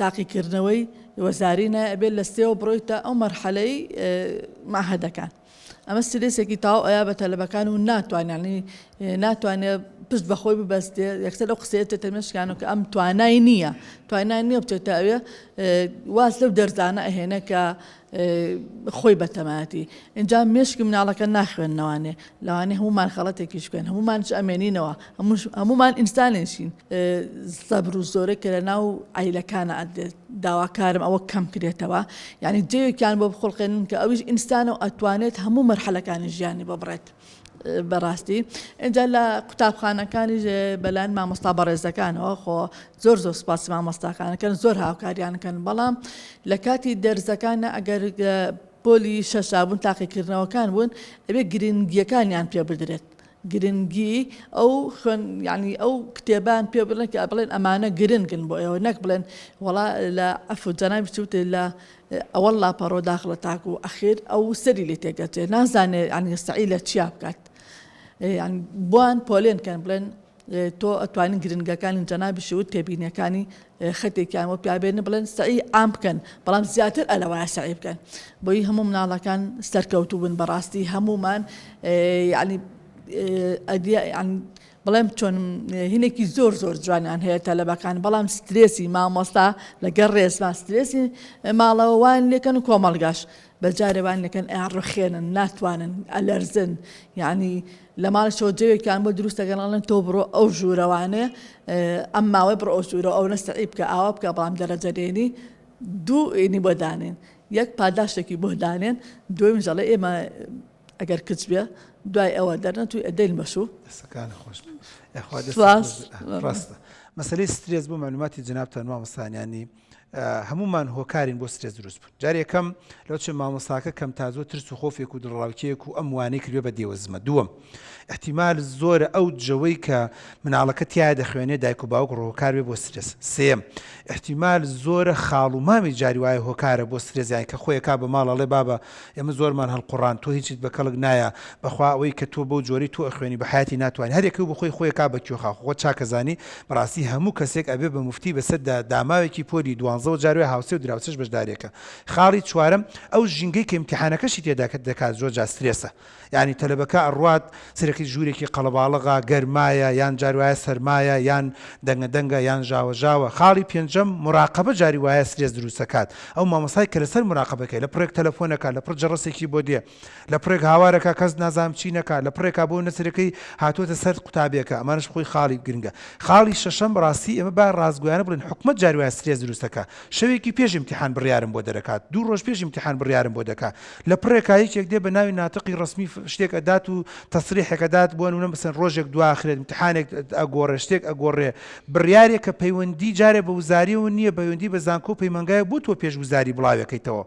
تاقیکردنەوەی وەزارینە ئەبێت لە سێوە بڕۆیتە ئەو مەرحەلەی ماهەدەکان ئەمە سترێسێکی تاو ئەیا بە تەلەبەکان و ناتوانانی ناتوانێت پشت بەخۆی ببەستێ یەکسەر ئەو قسەیەتە تەمەشکیانە کە ئەم توانای نییە بچێتە ئەوێ واز لەو دەرزانە ئەهێنە کە خۆی بەتەماتی اینجا مێشکی مناڵەکە ناخوێننەوانێ لەوانێ هەمومان خەڵەتێکیش بکەن هەمومانش ئەمێنینەوە هەمومان ئینسانێشین سەبر و زۆرە کە لە ناو عیلەکانە ئەدێت داواکارم ئەوە کەم کرێتەوە یعنی جێوێکیان بۆ بخڵقێنن کە ئەویش ئینسانە و ئەتوانێت هەموو مەرحەلەکانی ژیانی ببڕێت بەڕاستی اینجا لە قوتابخانەکانی بەلایەن مامۆستا بەڕێزەکانەوە خۆ زۆر سوپاسی مامۆستاکانەکەن زۆر هاوکاریانەکەن بەڵام لە کاتی دەرزەکانە ئەگەر پۆلی شەشابوون تاقیکردنەوەکان بوون ئەبێ گرنگیەکانیان پێ بدرێت گرنگی ئەو ینی ئەو کتێبان پێ بڵێن کە بڵێن ئەمانە گرنگن بۆ ئێوە نەک بڵێن وڵا لە ئەفو جەنابی بچوتێ لە ئەوە لاپەڕۆ داخلە تاک و ئەخیر ئەو سەری لێ تێگەچێ نازانێت ینی سعی لە چیا بکات بوان پۆلێن کەن بڵێن تۆ ئەتوانین گرنگەکانی جەنابی شوت تێبینیەکانی خەتێکیان وە پیابێنە بڵێن سعی عام بکەن بەڵام زیاتر ئەلەوەیە سعی بکەن بۆی هەموو مناڵەکان سەرکەوتوو بن بەڕاستی هەمومان ینی بەڵێم چۆن هینێکی زۆر جوانیان هەیە تەلەبەکان بەڵام سترێسی مامۆستا لەگەڵ ڕێزما سترێسی ماڵەوەوان لێکەن و کۆمەڵگاش بەجارێوان لەکەن ڕخێنن ناتوانن ئەلەرزن یعنی لە ماڵشەوە جێوێکیان بۆ دروستەکەنڵێن تۆ بڕۆ ئەو ژوورەوانێ ئەم ماوەی بڕۆ ئەو ژوورە ئەو نەستەعی بکە ئاوا بکە بەڵام دەرەجەدێنی دوو ئێنی بۆ دانێن یەک پاداشتێکی بۆ دانێن دوێم ژەڵێ ئێمە ئەگەر کچ بێ دوای ئەوە دەرنەتوی ئەدەین بەشوو دەستەکان خۆش ڕاستە مەسەلەی سترێس بۆ مەلوماتی جەنابتان مامۆستایانی هەمومان هۆکارین بۆ سترێس دروست بوون جارێ یەکەم لەو چ مامۆستاکە کەم تازۆ ترس و خۆفێک و دڵڕاوکیەک و ئەم وانەی کردوێ بە دێوەزمە دووەم احتیمال زۆرە ئەو جەوەی کە مناڵەکە تیا دەخوێنێ دایک و باوک ڕۆکار بێ بۆ سترێس سێم احتیمال زۆرە خاڵ و مامی جاری وایە هۆکارە بۆ سترێزیان کە خۆی کا بە ماڵەڵێ بابە ئێمە زۆرمان هەڵقوڕان تۆ هیچیت بە کەڵک نایە بەخوا ئەوەی کە تۆ بۆ جۆری تۆ ئەخوێنی بە حیاتی ناتوانانی هەرێکی بە خۆی کا بە کێوخا خۆ چاکەزانی بەڕاستی هەموو کەسێک ئەبێ بە مفتی بەسەردا داماوێکی پۆلی 12 جاروێ هاوسێ و دراوسش بەشدارێکە خاڵی چوارم ئەو ژینگەی کە امتحانەکەشی تێدا دەکات زۆر جا سترێسە یعنی تەلەبەکە ئەڕوات سەرەکی ژوورێکی قەڵەباڵغا گەرمایە یان جاروایە سەرمایە یان دەنگە یان ژاوە خاڵی پێنجەم مراقبە جاری وایە سترێس دروستەکات ئەو مامۆستای کە لەسەر مراقبەکەی لە پڕێک تەلەفۆنەکە لە پڕ جەڕسێکی بۆ دێ لە پڕێک هاوارەکە کەس نازام چینەکە لە پڕێکا بۆ نەسەرەکەی هاتوۆتە سەر قوتابیەکە ئەمانش خۆی خاڵی گرنگە خاڵی شەشەم ڕاستی ئێمە با ڕازگویانە بڵێن حکومەت جاری وایە سترێس دروستەکە شەوێکی پێش امتحان بڕیارم بۆ دەرەکات دوو ڕۆژ پێش امتحان بڕیارم بۆ دەکات لە پڕێکا یەکێک دێ بە ناوی ناتقی ڕسمی شتێک ئەدات و تەسریحێک ئەدات بۆ نمونە مەسەن ڕۆژێک دواخرێت امتحانێک ئەگۆڕێ شتێک ئەگۆڕێ بڕیارێک کە پەیوەندی جارێ بە وزاری و نییە پەیوەندی بە زانکۆ پەیمانگایە بۆ تۆ پێش وزاری بڵاوەکەیتەوە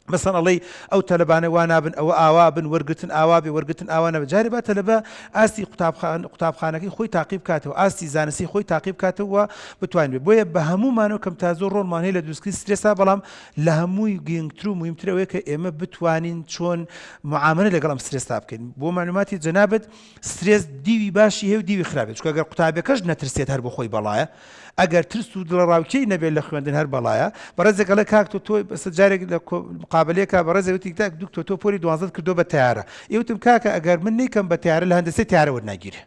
مثلا ئەڵێ ئەو تەلەبانە وا نابن ئەوە ئاوا بن وەرگتن ئاوا بێ وەرگتن ئاوا نەبێ جارێ با تەلەبە ئاستی قوتابخانەکەی خۆی تاقیب کاتەوە ئاستی زانستی خۆی تاقیب کاتەوە بتوانێت بۆیە بە هەمومانەوە کەم تا زۆر ڕۆڵمان هەیە لە دروستکردنی سترێسا بەڵام لە هەمووی گرنگتر و مهمترە ئەوەیە کە ئێمە بتوانین چۆن معاملە لەگەڵ ئەم سترێستا بکەین بۆ معلوماتی جەنابەت سترێس دیوی باشی هەیە و دیوی خراپێت چونکە ئەگەر قوتابەکەش نەترسێت هەر بۆ خۆی بەڵایە ئەگەر ترس و دڵڕاوکەی نەبێت لە خوێندن هەر بەڵایە بەڕێزێکەڵە کاک تۆ بەسەر جارێک لە مقابلەیەکە بەڕێزە وتی کاک دوکتۆر تۆ پۆلی 12 کردو بە تیارە ئێوتم کاکە ئەگەر من نیکەم بە تیارە لە هەندسەی تیارە وەرناگیرێ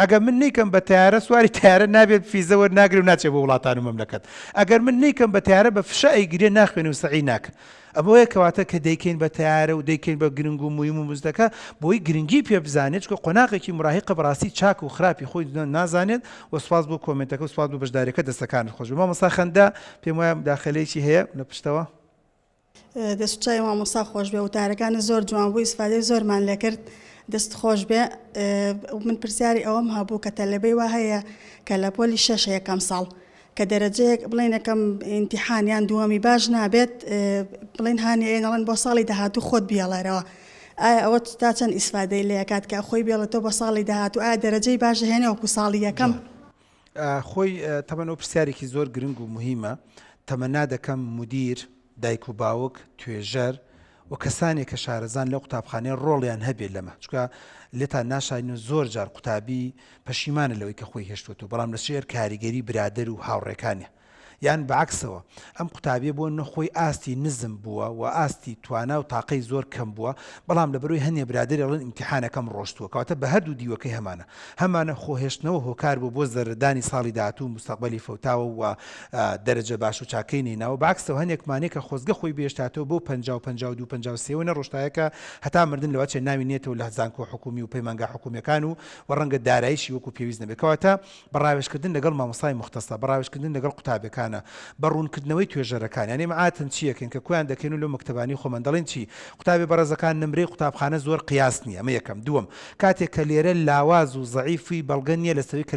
ئەگەر من نیکەم بە تیارە سواری تیارە نابێت فیزە وەرناگرێ و ناچێت بۆ وڵاتان و مەملەکەت ئەگەر من نیکەم بە تیارە بە فشە ئەیگرێ ناخوێنی و سەعی ناکە ئەمەوەیە کەواتە کە دەیکەین بە تیارە و دەیکەین بە گرنگ و مویم و مزدەکە بۆی گرنگی پێ بزانێت چکە قۆناغێکی مراهقە بەڕاستی چاک و خراپی خۆی نازانێت و سوپاس بۆ کۆمنتەکە و سوپاس بۆ بەشداریەکە دەستەکانت خۆش مامۆستا خەندا پێم وایە داخلەیەکی هەیە لە پشتەوە دەستچای مامۆستا خۆش بێ وتارەکانی زۆر جوان بوو ئیسفادەی زۆرمان لێ کرد دەست خۆش بێ من پرسیاری ئەوەم هەبوو کە تەلەبەی وا هەیە کە لە پۆلی شەش یەکەم ساڵ کە دەرەجەیەک بڵێن یەکەم ئیمتیحانیان دووەمی باش نابێت بڵێن هانیە نەڵێن بۆ ساڵی داهاتوو خۆت بیاڵێرەوە ئایا ئەوە تا چەند ئیسفادەی لێ کات کە خۆی بێڵێتەوە بۆ ساڵی داهاتوو ئایا دەرەجەی باش هێنێ وەکو ساڵی یەکەم خۆی تەمەەن ئەو پرسیارێکی زۆر گرنگ و مهمە. تەمەنا دەکەم مدیر، دایک و باوک، توێژەر و کەسانێک کە شارەزان لەو قوتابخانەیە ڕۆڵیان هەبێت لەمە، چکە لێتان ناشاین و زۆر جار قوتابی پەشیمانە لەوەی کە خۆی هێشتوێت، بەڵام لە شێر کاریگەری برادر و هاوڕێکانە. یان بەعکسەوە ئەم قوتابیە بۆ نەخۆی ئاستی نزم بووە و ئاستی توانا و تاقەی زۆر کەم بووە، بەڵام لە بەرۆی هەنێ برادری ئەڵێن ئیمتیحانەکەم ڕۆشتووە، کەواتە بە هەردوو دیوەکەی هەمانە خۆهێشتنەوە هۆکار بوو بۆ زەردانی ساڵی داهاتوو مستەقبەلی فەوتاوە و دەرەجە باش و چاکەی نێناوە. بەعکسەوە هەنێکمانەیە کە خۆزگە خۆی بێشتاتەوە بۆ 50 52 53 نەڕۆشتایەکە هەتا مردن لەوە چێ ناوی نێتەوە لە زانکۆ حکومی و پەیمانگا حکومیەکان و ڕەنگە دارایشی وەکو پێویست نەبێت. کەواتە بەڕاوێژکردن لەگەڵ مامۆستای مختصە، بەڕاوێژکردن لەگەڵ قوتابەکانە، بەڕوونکردنەوەی توێژەرەکان، یعنی مەعاتن چیەکەن کە کویان دەکەن و لەو مەکتەبانی خۆمان دەڵێن چی قوتابی بەڕێزەکان نمرەی قوتابخانە زۆر قیاس نییە. ئەمە یەکەم. دووەم، کاتێک کە لێرە لاواز و زەعیفی بەڵگە نییە لەسەوەی کە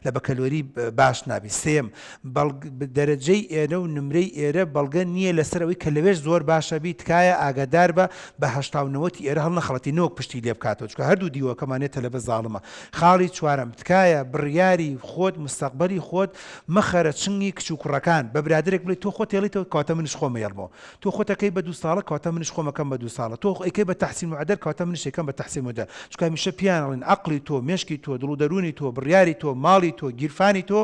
لە بەکەلۆری باش نابی. سێم، دەرەجەی ئێرە و نمرەی ئێرە بەڵگە نییە لەسەرەوەی کە لەوێش زۆر باشە بی، تکایە ئاگادار بە 89 ئێرە هەڵ نەخڵەتی نۆک پشتی لێ بکاتەوە، چکە هەردوو دیوەکەمانێتە لە بە زاڵمە. خاڵی چوارەم، تکایە بڕیاری خۆت مستەقبەلی خۆت مەخەرە چنگی کچ و کوڕەکان بە برادرێک بڵێ تۆ خۆت هێڵیتەوە کاتە منش خۆمە هێڵمەوە، تۆ خۆتەکەی بە 2 ساڵە کاتە منش خۆمەکەم بە 2 ساڵە، تۆ ئەیکەی بە تەحسین معدەل کاتە منش ئەیکەم بە تەحسین معدەل، چکە هەمیشە پیان ئەڵێن عەقڵی تۆ، مێشکی تۆ، دڵ و دەرونی تۆ، بڕیاری تۆ، ماڵی تۆ، گیرفانی تۆ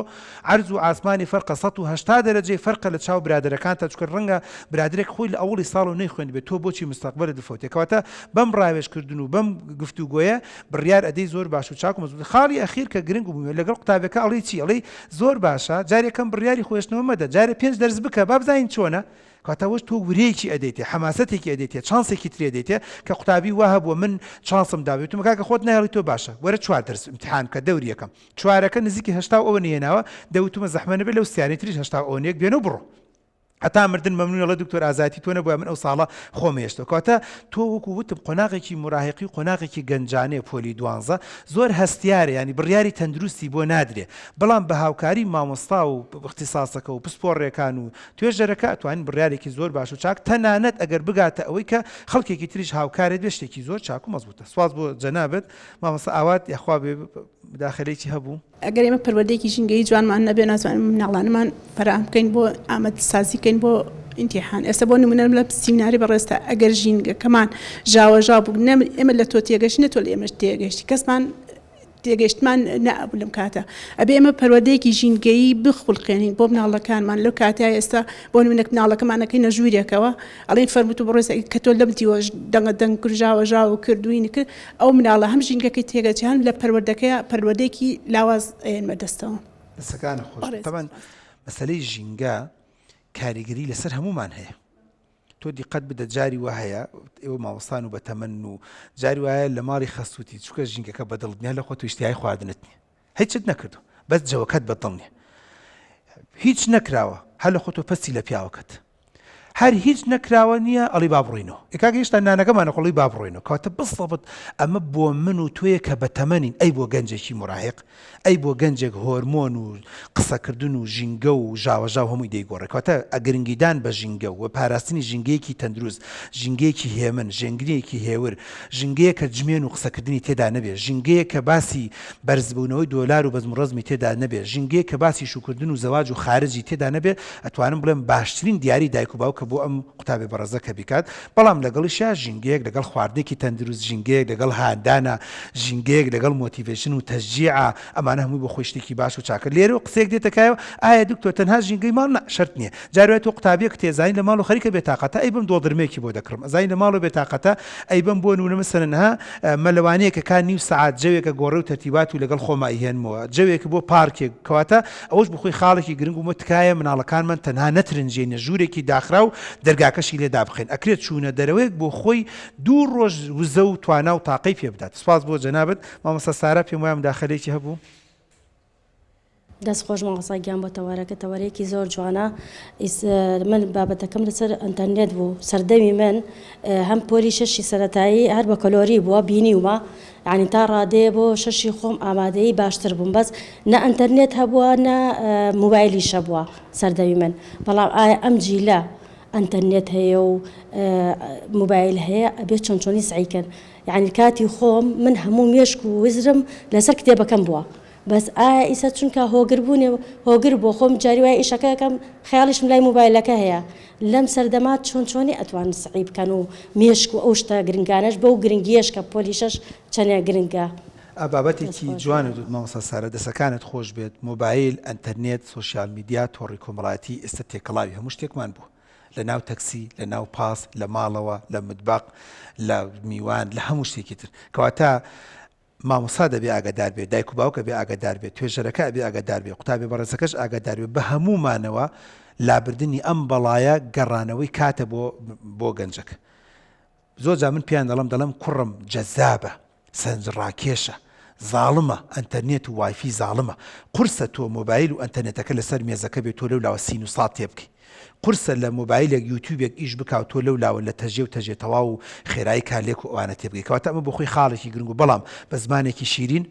عەرز و ئاسمانی فەرقە 180 دەرەجەی فەرقە لە چاو برادرەکانتە، چکە ڕەنگە برادرێک خۆی لە ئەوڵی ساڵ و نەیخوێند بێت تۆ بۆچی مستەقبەلت دفەوتێ. کەواتە بەم ڕاوێژکردن و بەم گفتوگۆیە بڕیار ئەدەی زۆر باش و چاک و مەزبوط. خاڵی ئەخیر کە گرنگ بوومە لەگەڵ قوتابەکە ئەڵێ چی؟ ئەڵێ زۆر باشە جارێکم بڕیاری خۆشتنەوە مەدە، جارێ 5 دەرس بکە با بزانین چۆنە، کاتەوەش تۆ ورەیەکی ئەدەیتێ، حەماسەتێکی ئەدەیتێ، چانسێکی ترێ دەیتێ کە قوتابی واه بووە من چانسم داوێتم کاکە خۆت نهێڵی تۆ باشە وەرە 4 دەرس ئیمتیحان کە دەوری یەکەم، 4ەکە نزیکی 80 ئەوە نێناوە، دەوتمە زەحمە نەبێت لەو سیانی تریش 81 بێنە و بڕۆ. هەتا مردن مەمنون لە دکتۆر ئازاتی تۆ نەبووە من ئەو ساڵە خۆم هێشتەوە. کاتە تۆ وەکو وتم قۆناغێکی مراهقی قۆناغێکی گەنجانەیە پۆلی 12 زۆر هەستیارە، ینی بڕیاری تەندروستی بۆ نادرێ، بەڵام بە هاوکاری مامۆستا و اختصاسەکە و پسپۆڕێکان و توێژەرەکە ئەتوانین بڕیارێکی زۆر باش و چاک تەنانەت ئەگەر بگاتە ئەوەی کە خەڵکێکی تریش هاوکارێت بێ شتێکی زۆر چاک و مەزبوطە. سواز بۆ جەنابەت مامۆستا ئاوات یاخوا بێ مداخلەیەکی هەبوو. ئەگەر ئێمە پەروەردەیەکی ژینگەی جوانمان نەبێ ناتوانین مناڵانمان فراهم بکەین بۆ ئامادەسازی بکەین بۆ ئیمتیحان. ئێستا بۆ نمونە لە سیمیناری بەڕێستا ئەگەر ژینگەکەمان ژاوەژاو بوو ئێمە لە تۆ تێگەشت نەتۆ لە ئێمەش تێگەشتی کەسمان تێگەشتمان نەبوو لەم کاتە. ئەبێ ئێمە پەروەردەیەکی ژینگەیی بخڵقێنین بۆ مناڵەکانمان لەو کاتای ئێستا بۆ نمونە مناڵەکەمانەکەی نەژوورێکەوە ئەڵێن فەرمووت و بڕێستا کە تۆ لەم دیوە دەنگ ژاوەژاو و کردوینی کرد ئەو مناڵە هەم ژینگەکەی تێگەچیان لە پەروەردەیەکی لاواز ئێنمە دەستەوە. دەستەکانە خۆش. تەمان مەسەلەی ژینگە کاریگەری لەسەر هەمومان هەیە. تۆ دیقەت بدە جاری وە هەیە ئێوە ماوەستان و بەتەمەن و جاری وایە لە ماڵی خەسووتی چووکە ژینگەکە بەدڵنیە لە خۆ تویشتیای خواردنت نییە، هیچت نەکردو بەس جەوەکەت بەدڵ نییە، هیچ نەکراوە هەر لە خۆ تۆ پەستی لە پیاوەکەت، هەر هیچ نەکراوە نییە ئەڵی با بڕۆینەوە، ئێکاکە هێشتا نانەکەمانە قوڵی با بڕۆینەوە. کاتە بسەبت ئەمە بۆ من و توێ کە بەتەمەنین، ئەی بۆ گەنجێکی مراهق، ئەی بۆ گەنجێک هۆرمۆن و قسەکردن و ژینگە و ژاوەژاو هەمووی دەیگۆڕێت. کاتە ئەگرنگیدان بە ژینگە و پاراستنی ژینگەیەکی تەندروست، ژینگەیەکی هێمن، ژینگەیەکی هێور، ژینگەیە کە جمێن و قسەکردنی تێدا نەبێت، ژینگەیە کە باسی بەرزبوونەوەی دۆلار و بەزمڕەزمی تێدا نەبێت، ژینگەیە کە باسی شوکردن و زەواج و خارجی تێدا نەبێت، ئەتوانم بڵێم باشترین دیاری دایک و باوکە بۆ ئەم قوتابی بەڕێزەکە بیکات. بەڵام لەگەڵیشە ژینگەیەک لەگەڵ خواردێکی تەندروست، ژینگەیەک لەگەڵ هاندانە، ژینگەیەک لەگەڵ مۆتیڤێشن و تەشجیع، ئەمانە هەمووی بۆ خۆی شتێکی باش و چاکە. لێرە قسەیەک دێتەکایەوە ئایا دکتۆر تەنها ژینگەی ماڵ شەرت نییە، جارێت تۆ قوتابیەک تێزانین لە ماڵ و خەریکە بێتاقەتە ئەی بم دۆدرمێکی بۆ دەکڕم، ئەزانین لە ماڵ و بێتاقەتە ئەی بم بۆ نمونە مەسەلەنها مەلەوانەیەکە کان نیو سەعات جەوێکە گۆڕە و تەرتیبات و لەگەڵ خۆما ئیهێنمەوە، جەوێک بۆ پارکێک، کەواتە ئەوەش بخۆی خاڵێکی گرنگ و تکایە مناڵەکانمان تەنها نەترنجێنە ژوورێکی داخرا و دەرگاکەشی لێ دابخێن، ئەکرێت چوونە دەرەوەیەک بۆ خۆی 2 ڕۆژ وزە و توانا و تاقەی پێ بدات. سپاس بۆ جەنابەت مامۆستا سارا، پێم وایە مداخەلەیەکی هەبوو. دەست خۆش مامۆستا گیان بۆ تەوارەکە تەوارەیەکی زۆر جوانە. من بابەتەکەم لەسەر ئینتەرنێت بوو، سەردەمی من هەم پۆلی 6 سەرەتایی هەر بە کەلۆری بووە بینیومە، یعنی تا ڕادێ بۆ 6 خۆم ئامادەی باشتر بووم، بەس نە ئینتەرنێت هەبووە نە موبایلیشە بووە سەردەمی من. بەڵام ئایا ئەم جیلە ئەنتەرنێت هەیە و موبایل هەیە ئەبێت چۆنچۆنی سعیکەن، یعنی کاتی خۆم من هەموو مێشک و وزرم لەسەر کتێبەکەم بووە، بەس ئایا ئیسە چونکە هۆگر بۆ خۆم جاری وای ئیشەکەکەم خەیاڵیشم لای مۆبایلەکە هەیە لەم سەردەما چۆنی ئەتوان سعی بکەن و مێشک و ئەو شتە گرنگانەش بەو گرنگیەش کە پۆلیشەش چەنە گرنگە. بابەتێکی جوانە دوت مامۆستا سارە دەسەکانت خۆش بێت مۆبایل ئەنتەرنێت سوۆسیال میدیا تۆڕی کۆمەڵایەتی ئێستا تێکەڵاوی هەموو شتێکمان بوو لە ناو تەکسی لە ناو پاس لە ماڵەوە لە متبەق لە میوان لە هەموو شتێکی تر کەواتە مامۆستا دەبێ ئاگادار بێت دایک و باوکە بێ ئاگادار بێت توێژەرەکە بێ ئاگادار بێت قوتابی بەڕێزەکەش ئاگادار بێت بە هەمومانەوە لابردنی ئەم بەڵایە گەڕانەوەی کاتە بۆ گەنجەکە زۆر جا من پێیان دەڵم کوڕم جەزابە سەرنجڕاکێشە زاڵمە ئەنتەرنێت و وایفی زاڵمە قورسە تۆ مۆبایل و ئەنتەرنێتەکە لەسەر مێزەکە بێت تۆ لەو لاوە سین و سات تێ بکەی قورسە لە مۆبایلێک یوتیوبێک ئیش بکاو تۆ لەو لاوە لە تەژێ و تەژێتەوا و خێرایی کالێک و ئەوانە تێ بگەی کەواتە ئەمە بۆ خۆی خاڵێکی گرنگ و بەڵام بە زمانێکی شیرین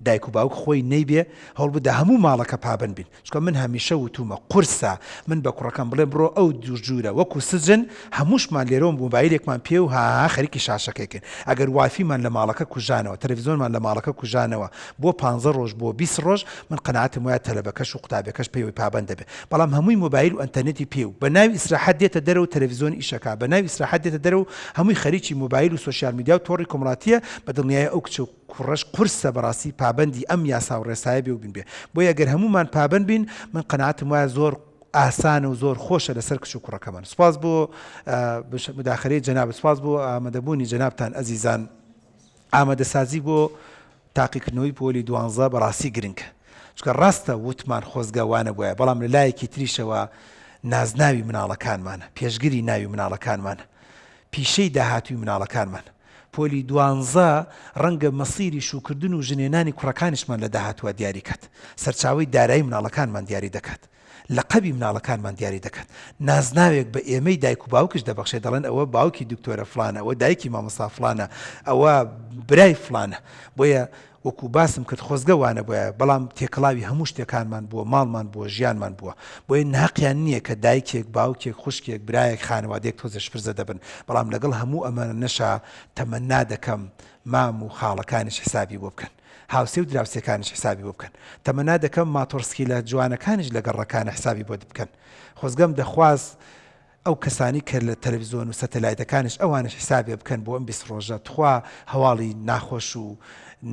دایک و باوک خۆی نەیبێ هەوڵ بدە هەموو ماڵەکە پابند بین چکە من هەمیشە وتومە قورسە من بە کوڕەکەم بڵێم بڕۆ ئەو دوورجوورە وەکو سجن هەمووشمان لێرەوە مۆبایلێکمان پێ و خەریکی شاشەکەیکن ئەگەر وایفیمان لە ماڵەکە کوژانەوە تەلەڤیزۆنمان لە ماڵەکە کوژانەوە بۆ 15 ڕۆژ بۆ 20 ڕۆژ من قەناعەتم وایە تەلەبەکەش و قوتابەکەش پێوەی پابند دەبێت بەڵام هەمووی مۆبایل و ئەنتەرنێتی پێ و بە ناوی ئیسراحەت دێتە دەرەوە تەلەڤیزۆن ئیشەکە بە ناوی ئیسراحەت دێتە دەرەوە هەمووی خەریکی مۆبایل و سوۆسیال میدیا و تۆڕی کۆمەڵایەتیە بە دڵنیایە ئەو کچە کوڕەش قورسە بەڕاستی پابندی ئەم یاسا و ڕێسایە بێ و بین بێ بۆ ئەگەر هەمومان پابند بین من قەناعەتم وایە زۆر ئاسانە و زۆر خۆشە لەسەر کچ و کوڕەکەمان سوپاس بۆ مداخلەی جەناب سوپاس بۆ ئامادەبوونی جەنابتان ئەزیزان ئامادەسازی بۆ تاقیکردنەوەی پۆلی 12 بەڕاستی گرنگە چکە ڕاستە وتمان خۆزگەوانە بۆیە بەڵام لە لایەکی تریشەوە نازناوی مناڵەکانمانە پێشگیری ناوی مناڵەکانمانە پیشەی داهاتوی مناڵەکانمان پۆلی 12 ڕەنگە مەسیری شوکردن و ژنێنانی کوڕەکانیشمان لە داهاتوە دیاری کات سەرچاوی دارایی مناڵەکانمان دیاری دەکات لەقەبی مناڵەکانمان دیاری دەکات نازناوێک بە ئێمەی دایک و باوکش دەبەخشێ دەڵێن ئەوە باوکی دکتۆرە فلانە ئەوە دایکی مامۆستا فلانە ئەوە برای فلانە بۆیە وەکو باسم کرد خۆزگەوانە بۆیە بەڵام تێکەڵاوی هەموو شتێکانمان بووە ماڵمان بووە ژیانمان بووە بۆیە ناقیان نییە کە دایکێک باوکێک خوشکێک برایەک خانەوادەیەک تۆزش فرزە دەبن بەڵام لەگەڵ هەموو ئەمە نەشا تەمەنا دەکەم مام و خاڵەکانش حسابی بۆ بکەن هاوسێ و دراوسەکانش حسابی بۆ بکەن تەمەنا دەکەم ماتۆرسکی لە جوانەکانش لە گەڕەکانە حسابی بۆ بکەن خۆزگەم دەخواست ئەو کەسانی کە لە تەلەڤیزۆن و سەتەلایتەکانش ئەوانش حسابی بکەن بۆ ئەم 20 ڕۆژە تخوا هەواڵی ناخۆش و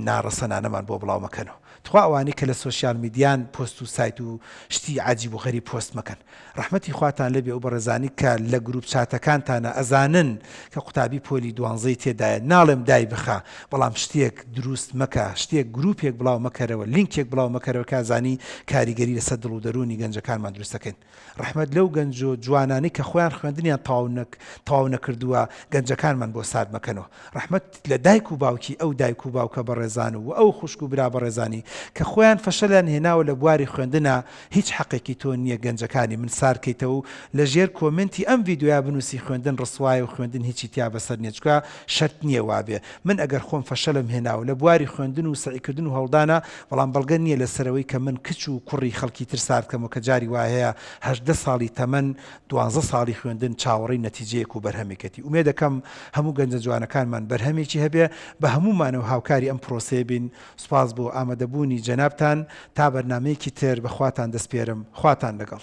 ناڕەسەنانەمان بۆ بڵاو مەکەنەوە تخوا ئەوانی کە لە سوۆسیال میدیان پۆست و سایت و شتی عجیب و غەریب پۆست مەکەن ڕەحمەتی خواتان لەبێ و بەڕێزانی کە لە گروپ چاتەکانتانە ئەزانن کە قوتابی پۆلی 12 تێدایە ناڵێم دای بخە بەڵام شتێک دروست مەکە شتێک گروپێک بڵاو مەکەرەوە لینکێک بڵاو مەکەرەوە کازانی کاریگەری لەسەر دڵ و دەرونی گەنجەکانمان دروستەکەین ڕەحمەت لەو گەنج و جوانانی کە خۆیان خوێندنیان تەواو نەکردووە گەنجەکانمان بۆ سارد مەکەنەوە ڕەحمەت لە دایک و باوکی ئەو دایک و باوکە بەڕێزان و ئەو خوشک و برا بەڕێزانی کە خۆیان فەشەلیان هێناوە لە بواری خوێندنە هیچ حەقێکی تۆ نییە گەنجەکانی من سارکەیتەوە و لەژێر کۆمنتی ئەم ڤیدیۆیا بنووسی خوێندن ڕسوایە و خوێندن هیچی تیا بەسەر نییە چکە شەرت نییە وابێ من ئەگەر خۆم فەشەلم هێناوە لە بواری خوێندن و سعیکردن و هەڵدانە بەڵام بەڵگە نییە لەسەرەوەی کە من کچ و کوڕی خەڵکی تر ساردکەمەوە کە جاری وایەیە 18 ساڵی تەمەن 12 ساڵی خوێندن چاوەڕی نەتیجەیەک و بەرهەمێکەتی ومێ دەکەم هەموو گەنجە جوانەکانمان بەرهەمێکی هەبێ بە هەمومانەوە هاوکاری ئەم پرۆسەیە بین سوپاس بۆ ئامادەبوونی جەنابتان تا بەرنامەیەکی تر بەخواتان دەسپێرم خواتان لەگەڵ